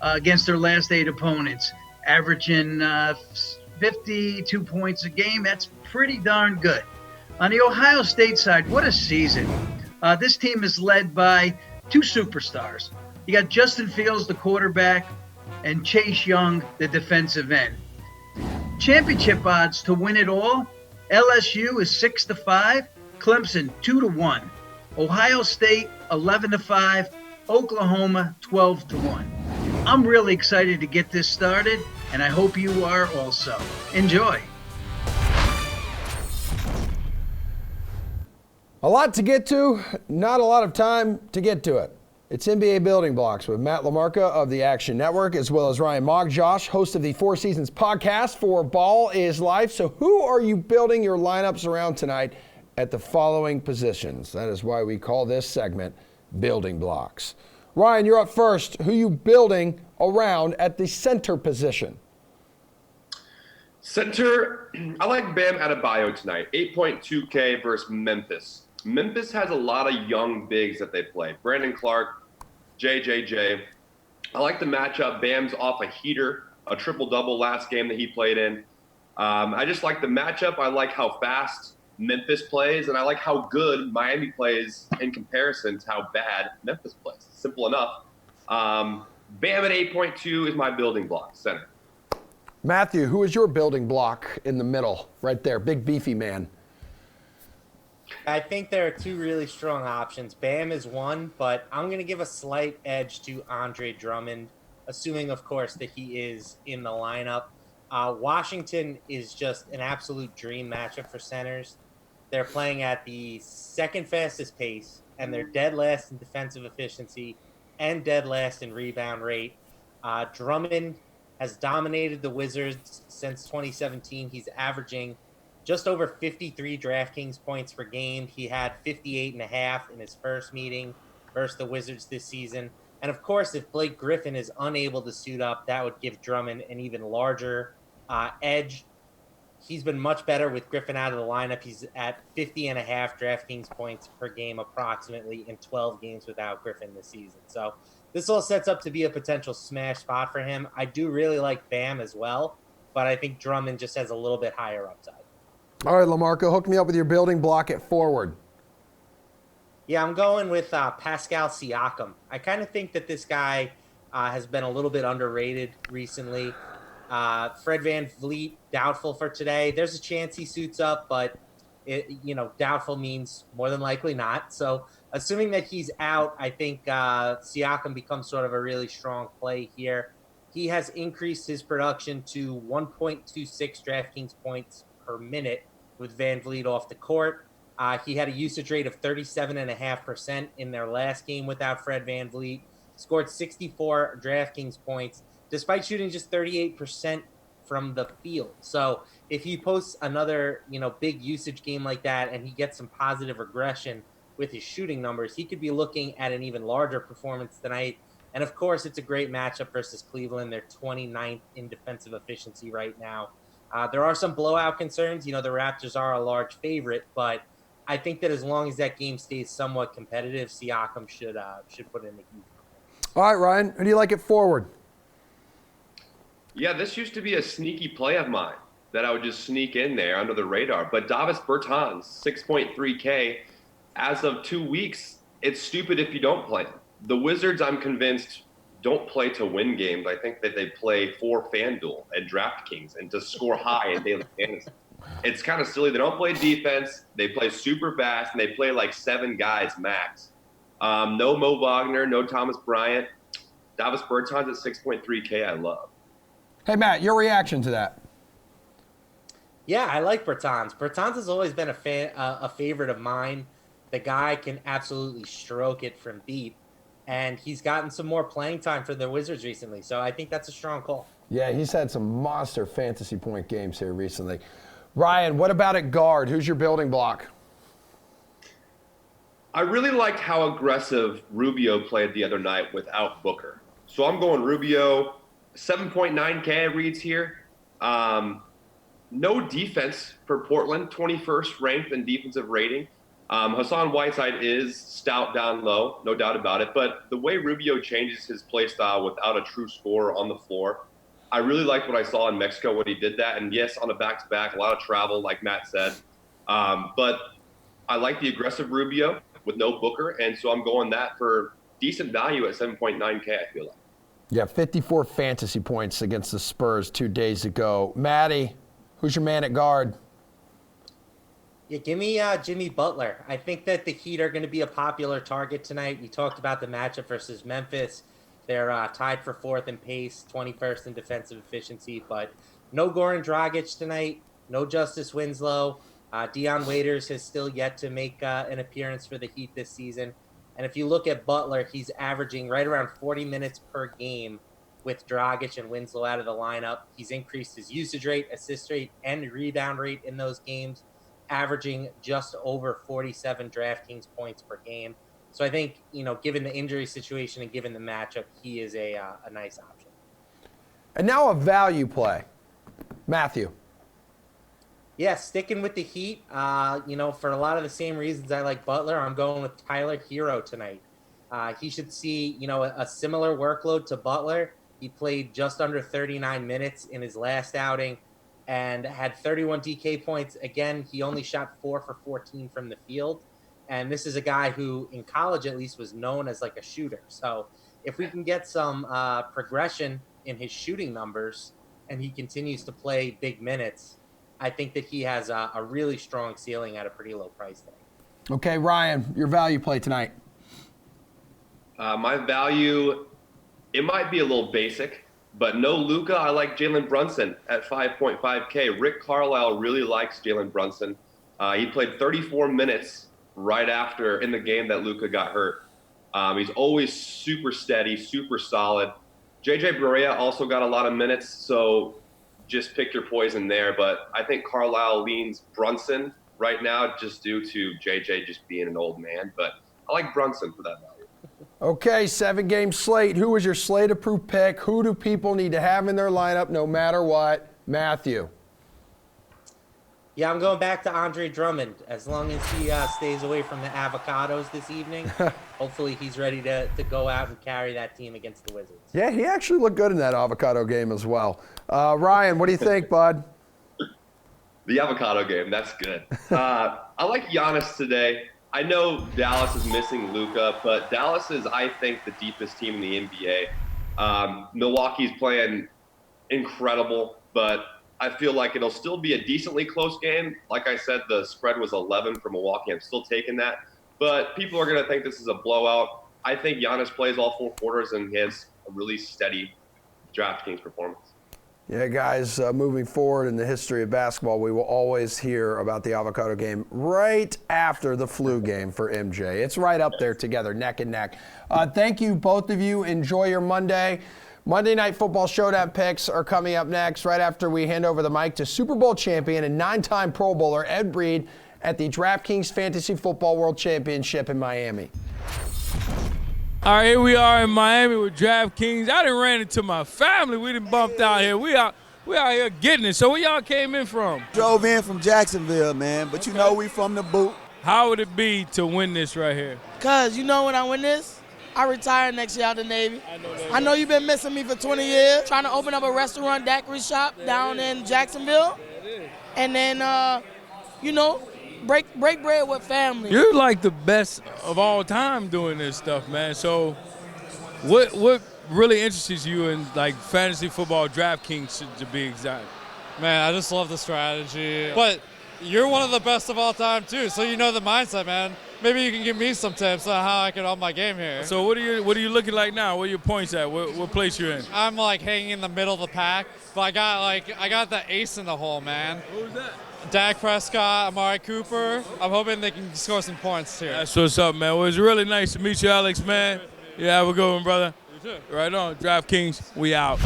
S13: against their last 8 opponents, averaging 52 points a game. That's pretty darn good. On the Ohio State side, what a season. This team is led by 2 superstars. You got Justin Fields, the quarterback, and Chase Young, the defensive end. Championship odds to win it all, LSU is 6-5, Clemson 2-1, Ohio State 11-5, Oklahoma 12-1. I'm really excited to get this started, and I hope you are also. Enjoy.
S1: A lot to get to, not a lot of time to get to it. It's NBA Building Blocks with Matt LaMarca of the Action Network, as well as Ryan Mogjosh, host of the Four Seasons podcast for Ball is Life. So who are you building your lineups around tonight at the following positions? That is why we call this segment Building Blocks. Ryan, you're up first. Who are you building around at the center position?
S8: Center, I like Bam Adebayo tonight. 8.2K versus Memphis. Memphis has a lot of young bigs that they play. Brandon Clark, JJJ. I like the matchup. Bam's off a heater, a triple-double last game that he played in. I just like the matchup. I like how fast Memphis plays, and I like how good Miami plays in comparison to how bad Memphis plays. Simple enough. Bam at 8.2 is my building block, center.
S1: Matthew, who is your building block in the middle, right there, big beefy man?
S7: I think there are 2 really strong options. Bam is one, but I'm going to give a slight edge to Andre Drummond, assuming, of course, that he is in the lineup. Washington is just an absolute dream matchup for centers. They're playing at the second fastest pace, and they're dead last in defensive efficiency and dead last in rebound rate. Drummond has dominated the Wizards since 2017. He's averaging just over 53 DraftKings points per game. He had 58.5 in his first meeting versus the Wizards this season. And of course, if Blake Griffin is unable to suit up, that would give Drummond an even larger edge. He's been much better with Griffin out of the lineup. He's at 50.5 DraftKings points per game approximately in 12 games without Griffin this season. So this all sets up to be a potential smash spot for him. I do really like Bam as well, but I think Drummond just has a little bit higher upside.
S1: All right, LaMarco, hook me up with your building block at forward.
S7: Yeah, I'm going with Pascal Siakam. I kind of think that this guy has been a little bit underrated recently. Fred VanVleet, doubtful for today. There's a chance he suits up, but doubtful means more than likely not. So assuming that he's out, I think Siakam becomes sort of a really strong play here. He has increased his production to 1.26 DraftKings points per minute with VanVleet off the court. He had a usage rate of 37.5% in their last game without Fred VanVleet. Scored 64 DraftKings points, despite shooting just 38% from the field. So if he posts another, big usage game like that and he gets some positive regression with his shooting numbers, he could be looking at an even larger performance tonight. And of course, it's a great matchup versus Cleveland. They're 29th in defensive efficiency right now. There are some blowout concerns. The Raptors are a large favorite, but I think that as long as that game stays somewhat competitive, Siakam should put in the heat.
S1: All right, Ryan, who do you like at forward?
S8: Yeah, this used to be a sneaky play of mine that I would just sneak in there under the radar. But Davis Bertans, 6.3K. As of 2 weeks, it's stupid if you don't play him. The Wizards, I'm convinced, don't play to win games. I think that they play for FanDuel and DraftKings and to score high in daily fantasy. It's kind of silly. They don't play defense. They play super fast, and they play like 7 guys max. No Mo Wagner, no Thomas Bryant. Davis Bertans at 6.3K, I love.
S1: Hey, Matt, your reaction to that?
S7: Yeah, I like Bertans. Bertans has always been a favorite of mine. The guy can absolutely stroke it from deep, and he's gotten some more playing time for the Wizards recently, so I think that's a strong call.
S1: Yeah, he's had some monster fantasy point games here recently. Ryan, what about at guard? Who's your building block?
S8: I really liked how aggressive Rubio played the other night without Booker. So I'm going Rubio, 7.9K reads here. No defense for Portland, 21st ranked in defensive rating. Hassan Whiteside is stout down low, no doubt about it. But the way Rubio changes his play style without a true scorer on the floor, I really liked what I saw in Mexico when he did that. And yes, on a back-to-back, a lot of travel, like Matt said. But I like the aggressive Rubio with no Booker. And so I'm going that for decent value at 7.9K, I feel like.
S1: Yeah, 54 fantasy points against the Spurs 2 days ago. Maddie, who's your man at guard?
S7: Yeah, give me Jimmy Butler. I think that the Heat are going to be a popular target tonight. We talked about the matchup versus Memphis. They're tied for 4th in pace, 21st in defensive efficiency, but no Goran Dragic tonight, no Justice Winslow. Deion Waiters has still yet to make an appearance for the Heat this season. And if you look at Butler, he's averaging right around 40 minutes per game with Dragic and Winslow out of the lineup. He's increased his usage rate, assist rate, and rebound rate in those games, averaging just over 47 DraftKings points per game. So I think, given the injury situation and given the matchup, he is a nice option.
S1: And now a value play. Matthew.
S7: Yeah, sticking with the Heat, for a lot of the same reasons I like Butler, I'm going with Tyler Hero tonight. He should see, a similar workload to Butler. He played just under 39 minutes in his last outing and had 31 DK points. Again, he only shot 4 for 14 from the field. And this is a guy who, in college at least, was known as like a shooter. So if we can get some progression in his shooting numbers and he continues to play big minutes, I think that he has a really strong ceiling at a pretty low price tag.
S1: Okay, Ryan, your value play tonight.
S8: My value, it might be a little basic, but no Luka. I like Jalen Brunson at 5.5K. Rick Carlisle really likes Jalen Brunson. He played 34 minutes right after in the game that Luka got hurt. He's always super steady, super solid. JJ Barea also got a lot of minutes, so just pick your poison there. But I think Carlisle leans Brunson right now just due to JJ just being an old man. But I like Brunson for that value.
S1: Okay, 7-game slate. Who was your slate-approved pick? Who do people need to have in their lineup no matter what? Matthew.
S7: Yeah, I'm going back to Andre Drummond. As long as he stays away from the avocados this evening, hopefully he's ready to go out and carry that team against the Wizards.
S1: Yeah, he actually looked good in that avocado game as well. Ryan, what do you think, bud?
S8: The avocado game, that's good. I like Giannis today. I know Dallas is missing Luka, but Dallas is, I think, the deepest team in the NBA. Milwaukee's playing incredible, but I feel like it'll still be a decently close game. Like I said, the spread was 11 for Milwaukee. I'm still taking that. But people are going to think this is a blowout. I think Giannis plays all 4 quarters and he has a really steady DraftKings performance.
S1: Yeah, guys, moving forward in the history of basketball, we will always hear about the avocado game right after the flu game for MJ. It's right up there together, neck and neck. Thank you, both of you. Enjoy your Monday. Monday Night Football Showdown picks are coming up next, right after we hand over the mic to Super Bowl champion and 9-time Pro Bowler Ed Reed at the DraftKings Fantasy Football World Championship in Miami.
S14: All right, here we are in Miami with DraftKings. I done ran into my family. We done bumped out here. We out here getting it. So where y'all came in from?
S15: Drove in from Jacksonville, man. But you know we from the boot.
S14: How would it be to win this right here?
S16: Cause you know when I win this, I retire next year out of the Navy. I know you've been missing me for 20 years, trying to open up a restaurant, daiquiri shop down in Jacksonville. And then, break bread with family.
S14: You're like the best of all time doing this stuff, man. So what really interests you in like fantasy football, DraftKings to be exact?
S17: Man, I just love the strategy. But you're one of the best of all time too, so you know the mindset, man. Maybe you can give me some tips on how I can up my game here.
S14: So what are you looking like now? Where are your points at? What place you in?
S17: I'm like hanging in the middle of the pack, but I got the ace in the hole, man.
S14: Who's that?
S17: Dak Prescott, Amari Cooper. I'm hoping they can score some points here.
S14: That's what's up, man. Well, it's really nice to meet you, Alex, man. Yeah, have a good one, brother.
S17: You too.
S14: Right on. DraftKings, we out.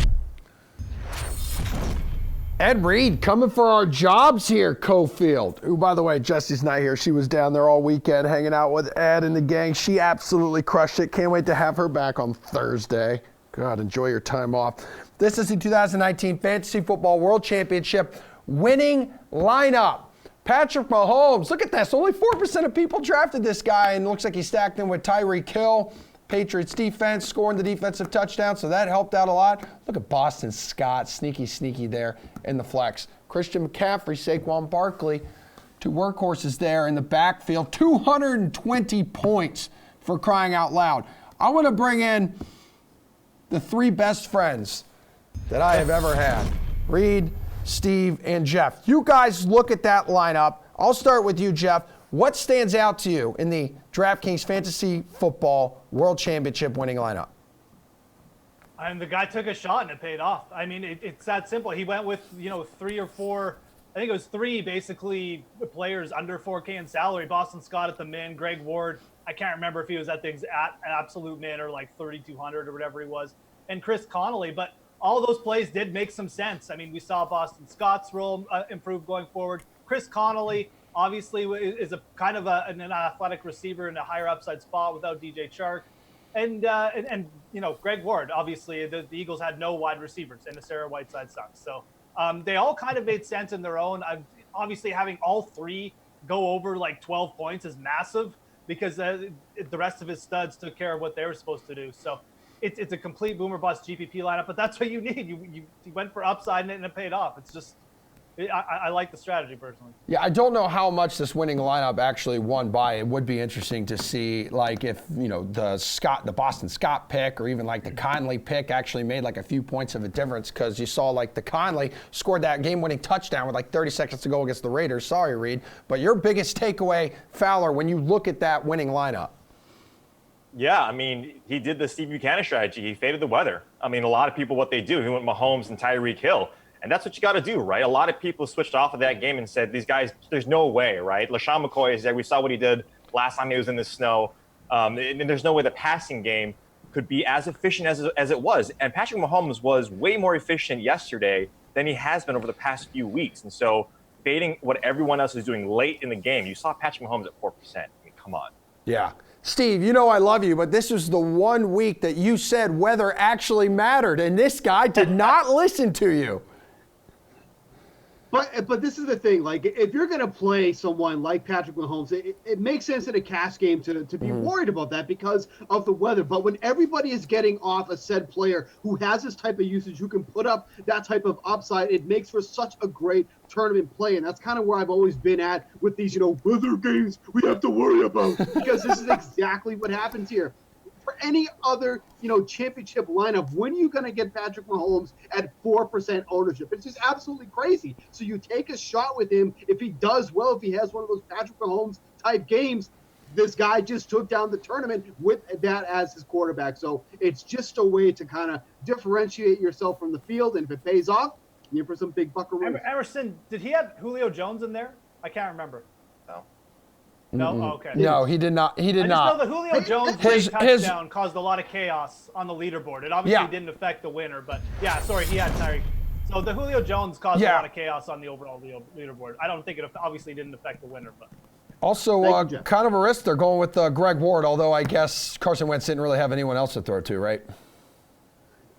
S1: Ed Reed coming for our jobs here, Cofield. Who, by the way, Jesse's not here. She was down there all weekend hanging out with Ed and the gang. She absolutely crushed it. Can't wait to have her back on Thursday. God, enjoy your time off. This is the 2019 Fantasy Football World Championship winning lineup. Patrick Mahomes, look at this. Only 4% of people drafted this guy, and it looks like he stacked in with Tyreek Hill. Patriots defense scoring the defensive touchdown, so that helped out a lot. Look at Boston Scott, sneaky there in the flex. Christian McCaffrey, Saquon Barkley, 2 workhorses there in the backfield. 220 points for crying out loud. I want to bring in the 3 best friends that I have ever had. Reed, Steve, and Jeff. You guys look at that lineup. I'll start with you, Jeff. What stands out to you in the DraftKings Fantasy Football World Championship winning lineup?
S2: The guy took a shot and it paid off. I mean, it's that simple. He went with, 3 or 4, I think it was 3 basically players under 4K in salary. Boston Scott at the min, Greg Ward. I can't remember if he was at the absolute min or like 3,200 or whatever he was. And Chris Connolly. But all those plays did make some sense. I mean, we saw Boston Scott's role improve going forward. Chris Connolly obviously is a kind of an athletic receiver in a higher upside spot without DJ Chark. And Greg Ward, obviously the Eagles had no wide receivers and the Sarah Whiteside sucks. So they all kind of made sense in their own. Obviously having all 3 go over like 12 points is massive because the rest of his studs took care of what they were supposed to do. So it's a complete boomer bust GPP lineup, but that's what you need. You went for upside and it paid off. It's just, I like the strategy personally.
S1: Yeah, I don't know how much this winning lineup actually won by. It would be interesting to see, like, if the Boston Scott pick or even like the Conley pick actually made like a few points of a difference, because you saw like the Conley scored that game-winning touchdown with like 30 seconds to go against the Raiders. Sorry, Reed, but your biggest takeaway, Fowler, when you look at that winning lineup.
S4: Yeah, I mean, he did the Steve Buchanan strategy. He faded the weather. I mean, a lot of people, what they do, he went Mahomes and Tyreek Hill. And that's what you got to do, right? A lot of people switched off of that game and said, these guys, there's no way, right? LaShawn McCoy is there. We saw what he did last time he was in the snow. And there's no way the passing game could be as efficient as it was. And Patrick Mahomes was way more efficient yesterday than he has been over the past few weeks. And so fading what everyone else is doing late in the game, you saw Patrick Mahomes at 4%. I mean, come on.
S1: Yeah. Steve, you know I love you, but this was the one week that you said weather actually mattered, and this guy did not listen to you.
S3: But this is the thing, like, if you're going to play someone like Patrick Mahomes, it makes sense in a cash game to be worried about that because of the weather. But when everybody is getting off a said player who has this type of usage, who can put up that type of upside, it makes for such a great tournament play. And that's kind of where I've always been at with these, weather games we have to worry about, because this is exactly what happens here. For any other, championship lineup, when are you going to get Patrick Mahomes at 4% ownership? It's just absolutely crazy. So you take a shot with him. If he does well, if he has one of those Patrick Mahomes type games, this guy just took down the tournament with that as his quarterback. So it's just a way to kind of differentiate yourself from the field. And if it pays off, you're for some big buckaroos.
S2: Emerson, did he have Julio Jones in there? I can't remember. No? Oh, okay.
S1: No, he did not. He did not.
S2: I just know the Julio Jones late touchdown caused a lot of chaos on the leaderboard. It obviously didn't affect the winner, but he had Tyreek. So the Julio Jones caused a lot of chaos on the overall leaderboard. I don't think it obviously didn't affect the winner, but.
S1: Also, kind of a risk they're going with Greg Ward, although I guess Carson Wentz didn't really have anyone else to throw to, right?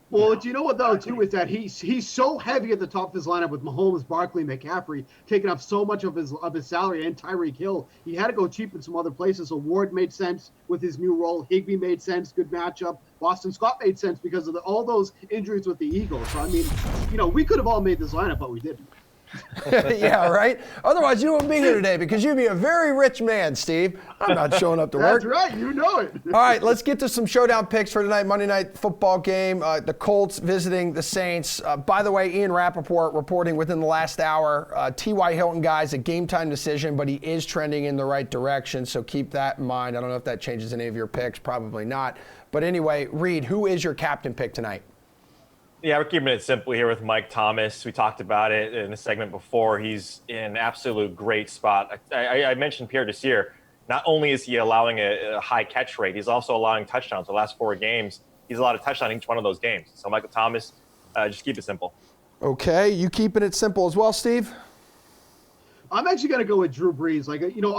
S3: Well, do you know what, though, too, is that he's so heavy at the top of his lineup with Mahomes, Barkley, McCaffrey, taking up so much of his salary, and Tyreek Hill. He had to go cheap in some other places. So Ward made sense with his new role. Higbee made sense, good matchup. Boston Scott made sense because of all those injuries with the Eagles. So, I mean, we could have all made this lineup, but we didn't.
S1: Yeah, right? Otherwise, you wouldn't be here today because you'd be a very rich man, Steve. I'm not showing up to work.
S3: That's right. You know it.
S1: All right, let's get to some showdown picks for tonight. Monday night football game. The Colts visiting the Saints. By the way, Ian Rappaport reporting within the last hour. T.Y. Hilton, guys, a game-time decision, but he is trending in the right direction, so keep that in mind. I don't know if that changes any of your picks. Probably not. But anyway, Reed, who is your captain pick tonight?
S4: Yeah, we're keeping it simple here with Mike Thomas. We talked about it in the segment before. He's in an absolute great spot. I mentioned Pierre Desir. Not only is he allowing a high catch rate, he's also allowing touchdowns. The last 4 games, he's allowed a touchdown in each one of those games. So Michael Thomas, just keep it simple.
S1: Okay, you keeping it simple as well, Steve?
S3: I'm actually going to go with Drew Brees.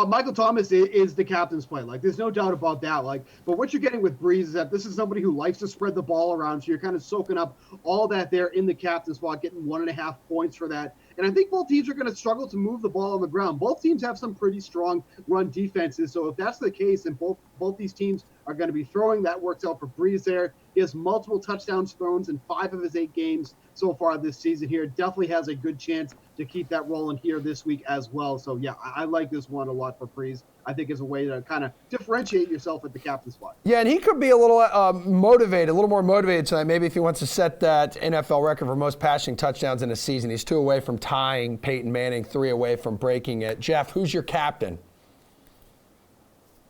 S3: Michael Thomas is the captain's play. There's no doubt about that. But what you're getting with Brees is that this is somebody who likes to spread the ball around. So you're kind of soaking up all that there in the captain's spot, getting 1.5 points for that. And I think both teams are going to struggle to move the ball on the ground. Both teams have some pretty strong run defenses. So if that's the case, and both these teams are going to be throwing, that works out for Brees there. He has multiple touchdowns thrown in 5 of his 8 games so far this season here. Definitely has a good chance to keep that rolling here this week as well. So, yeah, I like this one a lot for Brees. I think it's a way to kind of differentiate yourself at the captain spot.
S1: Yeah, and he could be a little motivated, a little more motivated tonight. Maybe if he wants to set that NFL record for most passing touchdowns in a season. He's 2 away from tying Peyton Manning, 3 away from breaking it. Jeff, who's your captain?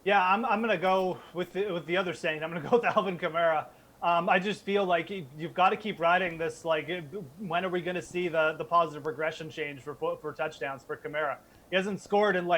S2: Yeah, I'm going to go with the other Saint. I'm going to go with Alvin Kamara. I just feel like you've got to keep riding this. When are we going to see the positive regression change for touchdowns for Kamara? He hasn't scored in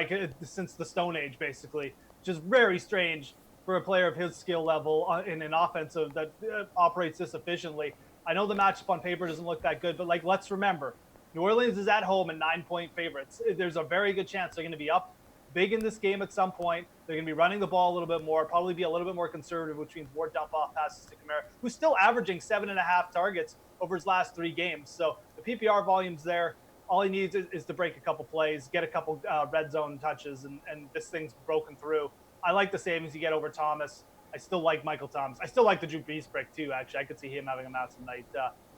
S2: since the Stone Age, basically. Just very strange for a player of his skill level in an offensive that operates this efficiently. I know the matchup on paper doesn't look that good, but let's remember, New Orleans is at home and 9-point favorites. There's a very good chance they're going to be up big in this game at some point. They're going to be running the ball a little bit more, probably be a little bit more conservative, which means more dump-off passes to Kamara, who's still averaging 7.5 targets over his last 3 games. So the PPR volume's there. All he needs is to break a couple plays, get a couple red zone touches, and this thing's broken through. I like the savings you get over Thomas. I still like Michael Thomas. I still like the Drew Brees pick, too, actually. I could see him having a massive night.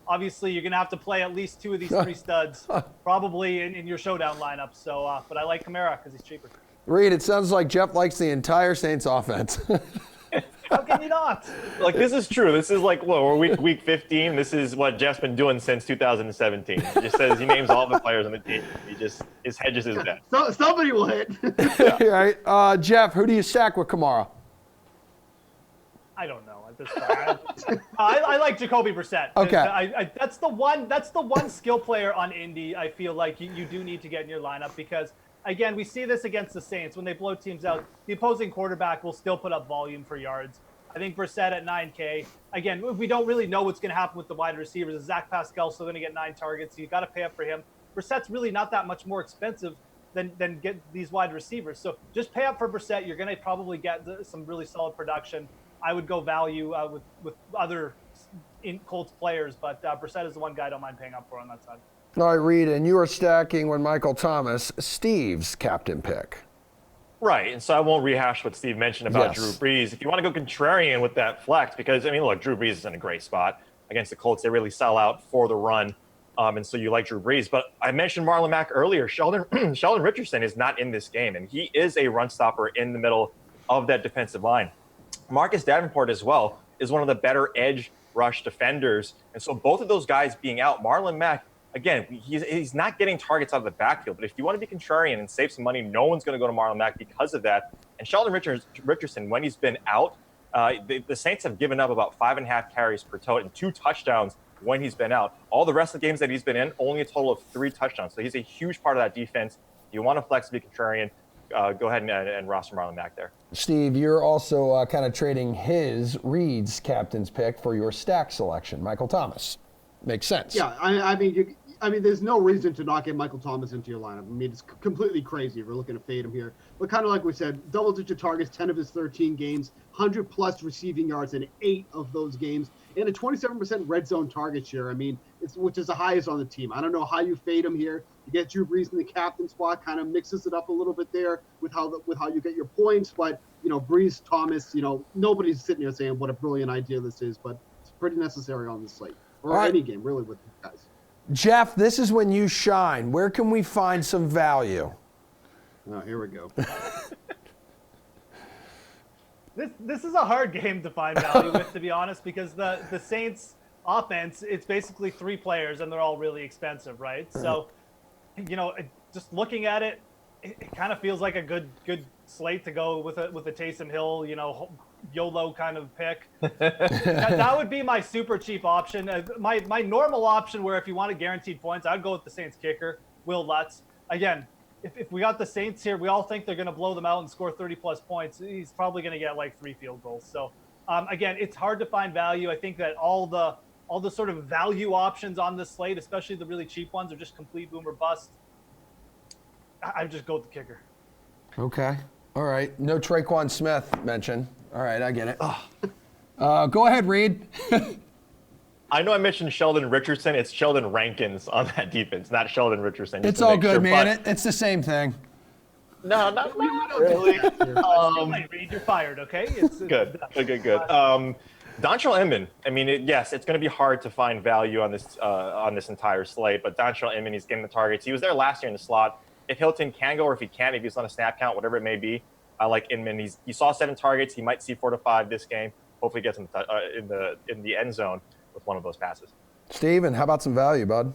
S2: Obviously, you're going to have to play at least 2 of these 3 studs, probably in your showdown lineup. So, but I like Kamara because he's cheaper.
S1: Reed, it sounds like Jeff likes the entire Saints offense.
S2: How can you not?
S4: This is true. This is we're week 15. This is what Jeff's been doing since 2017. He just says he names all the players on the team. His hedges his bet.
S3: Somebody will hit.
S1: All right. Jeff, who do you stack with Kamara?
S2: I don't know at this point. I like Jacoby Brissett.
S1: Okay.
S2: That's the one skill player on Indy I feel like you do need to get in your lineup because again, we see this against the Saints. When they blow teams out, the opposing quarterback will still put up volume for yards. I think Brissett at 9K. Again, we don't really know what's going to happen with the wide receivers. Is Zach Pascal still going to get 9 targets? You got to pay up for him. Brissett's really not that much more expensive than get these wide receivers. So just pay up for Brissett. You're going to probably get some really solid production. I would go value with other Colts players, but Brissett is the one guy I don't mind paying up for on that side.
S1: All right, Reed, and you are stacking when Michael Thomas, Steve's captain pick.
S4: Right, and so I won't rehash what Steve mentioned about
S1: Yes.
S4: Drew Brees. If you want to go contrarian with that flex, because, I mean, look, Drew Brees is in a great spot against the Colts. They really sell out for the run, and so you like Drew Brees. But I mentioned Marlon Mack earlier. Sheldon Richardson is not in this game, and he is a run stopper in the middle of that defensive line. Marcus Davenport as well is one of the better edge rush defenders, and so both of those guys being out, Marlon Mack, again, he's not getting targets out of the backfield, but if you want to be contrarian and save some money, no one's going to go to Marlon Mack because of that. And Sheldon Richardson, when he's been out, the Saints have given up about 5.5 carries per tote and 2 touchdowns when he's been out. All the rest of the games that he's been in, only a total of 3 touchdowns. So he's a huge part of that defense. If you want to flex to be contrarian, go ahead and roster Marlon Mack there.
S1: Steve, you're also kind of trading Reed's captain's pick for your stack selection, Michael Thomas. Makes sense.
S3: Yeah, I mean, there's no reason to not get Michael Thomas into your lineup. I mean, it's completely crazy if we're looking to fade him here. But kind of like we said, double-digit targets, 10 of his 13 games, 100-plus receiving yards in 8 of those games, and a 27% red zone target share. I mean, which is the highest on the team. I don't know how you fade him here. You get Drew Brees in the captain spot, kind of mixes it up a little bit there with how you get your points. But, Brees, Thomas, nobody's sitting here saying what a brilliant idea this is, but it's pretty necessary on the slate. Or any game, really, with these guys.
S1: Jeff, this is when you shine. Where can we find some value?
S3: Oh, here we go.
S2: This is a hard game to find value with, to be honest, because the Saints offense, it's basically 3 players and they're all really expensive, right? So, just looking at it, it kind of feels like a good slate to go with a Taysom Hill, YOLO kind of pick. That would be my super cheap option. My normal option, where if you wanted guaranteed points, I'd go with the Saints kicker, Will Lutz. Again, if we got the Saints here, we all think they're going to blow them out and score 30-plus points. He's probably going to get like 3 field goals. So, again, it's hard to find value. I think that all the sort of value options on this slate, especially the really cheap ones, are just complete boom or bust. I would just go with the kicker.
S1: Okay. All right. No Traquan Smith mention. All right, I get it. Go ahead, Reed.
S4: I know I mentioned Sheldon Richardson. It's Sheldon Rankins on that defense, not Sheldon Richardson.
S1: It's all good, man. It's the same thing.
S4: No, not really.
S2: Reed, you're fired, okay? It's
S4: Good. Dontrell Inman. I mean, yes, it's going to be hard to find value on this entire slate, but Dontrell Inman, he's getting the targets. He was there last year in the slot. If Hilton can go, or if he can't, if he's on a snap count, whatever it may be, I like Inman. He saw 7 targets. He might see 4 to 5 this game. Hopefully, gets him in the end zone with one of those passes.
S1: Steven, how about some value, bud?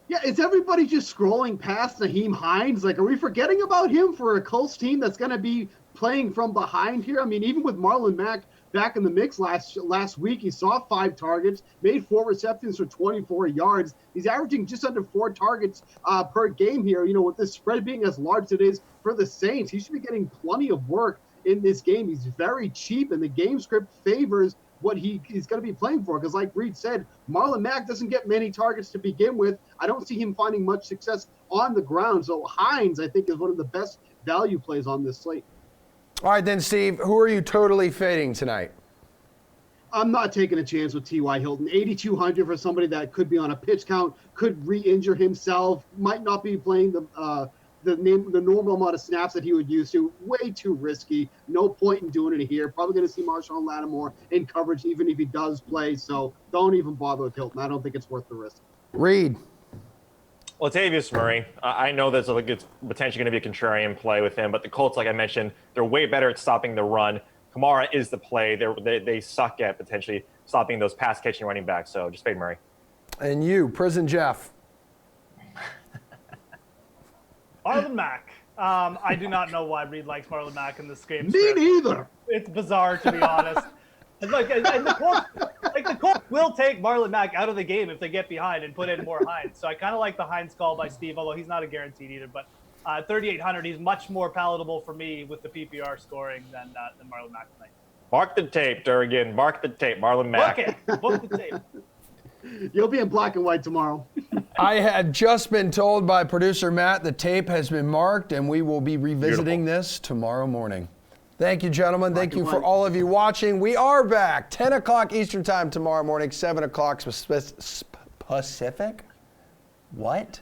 S3: Yeah, is everybody just scrolling past Naheem Hines? Like, are we forgetting about him for a Colts team that's going to be playing from behind here? I mean, even with Marlon Mack back in the mix last week, he saw 5 targets, made 4 receptions for 24 yards. He's averaging just under 4 targets per game here. With this spread being as large as it is for the Saints, he should be getting plenty of work in this game. He's very cheap, and the game script favors what he's going to be playing for. Because like Reed said, Marlon Mack doesn't get many targets to begin with. I don't see him finding much success on the ground. So Hines, I think, is one of the best value plays on this slate.
S1: All right, then, Steve, who are you totally fading tonight?
S3: I'm not taking a chance with T.Y. Hilton. 8,200 for somebody that could be on a pitch count, could re-injure himself, might not be playing the normal amount of snaps that he would use to. Way too risky. No point in doing it here. Probably going to see Marshawn Lattimore in coverage even if he does play. So don't even bother with Hilton. I don't think it's worth the risk.
S1: Reed.
S4: Latavius Murray, I know there's it's potentially going to be a contrarian play with him, but the Colts, like I mentioned, they're way better at stopping the run. Kamara is the play. They suck at potentially stopping those pass-catching running backs, so just fade Murray.
S1: And you, Prison Jeff.
S2: Marlon Mack. I do not know why Reed likes Marlon Mack in this game.
S3: Me neither.
S2: It's bizarre, to be honest. And the Colts will take Marlon Mack out of the game if they get behind and put in more Hines. So I kind of like the Hines call by Steve, although he's not a guaranteed either. But At 3,800, he's much more palatable for me with the PPR scoring than Marlon Mack tonight.
S4: Mark the tape, Durgan. Mark the tape, Marlon Mack.
S2: Book it. Book the tape.
S3: You'll be in black and white tomorrow.
S1: I had just been told by producer Matt the tape has been marked, and we will be revisiting this tomorrow morning. Thank you, gentlemen. Thank you for all of you watching. We are back 10 o'clock Eastern time tomorrow morning, 7 o'clock Pacific. What?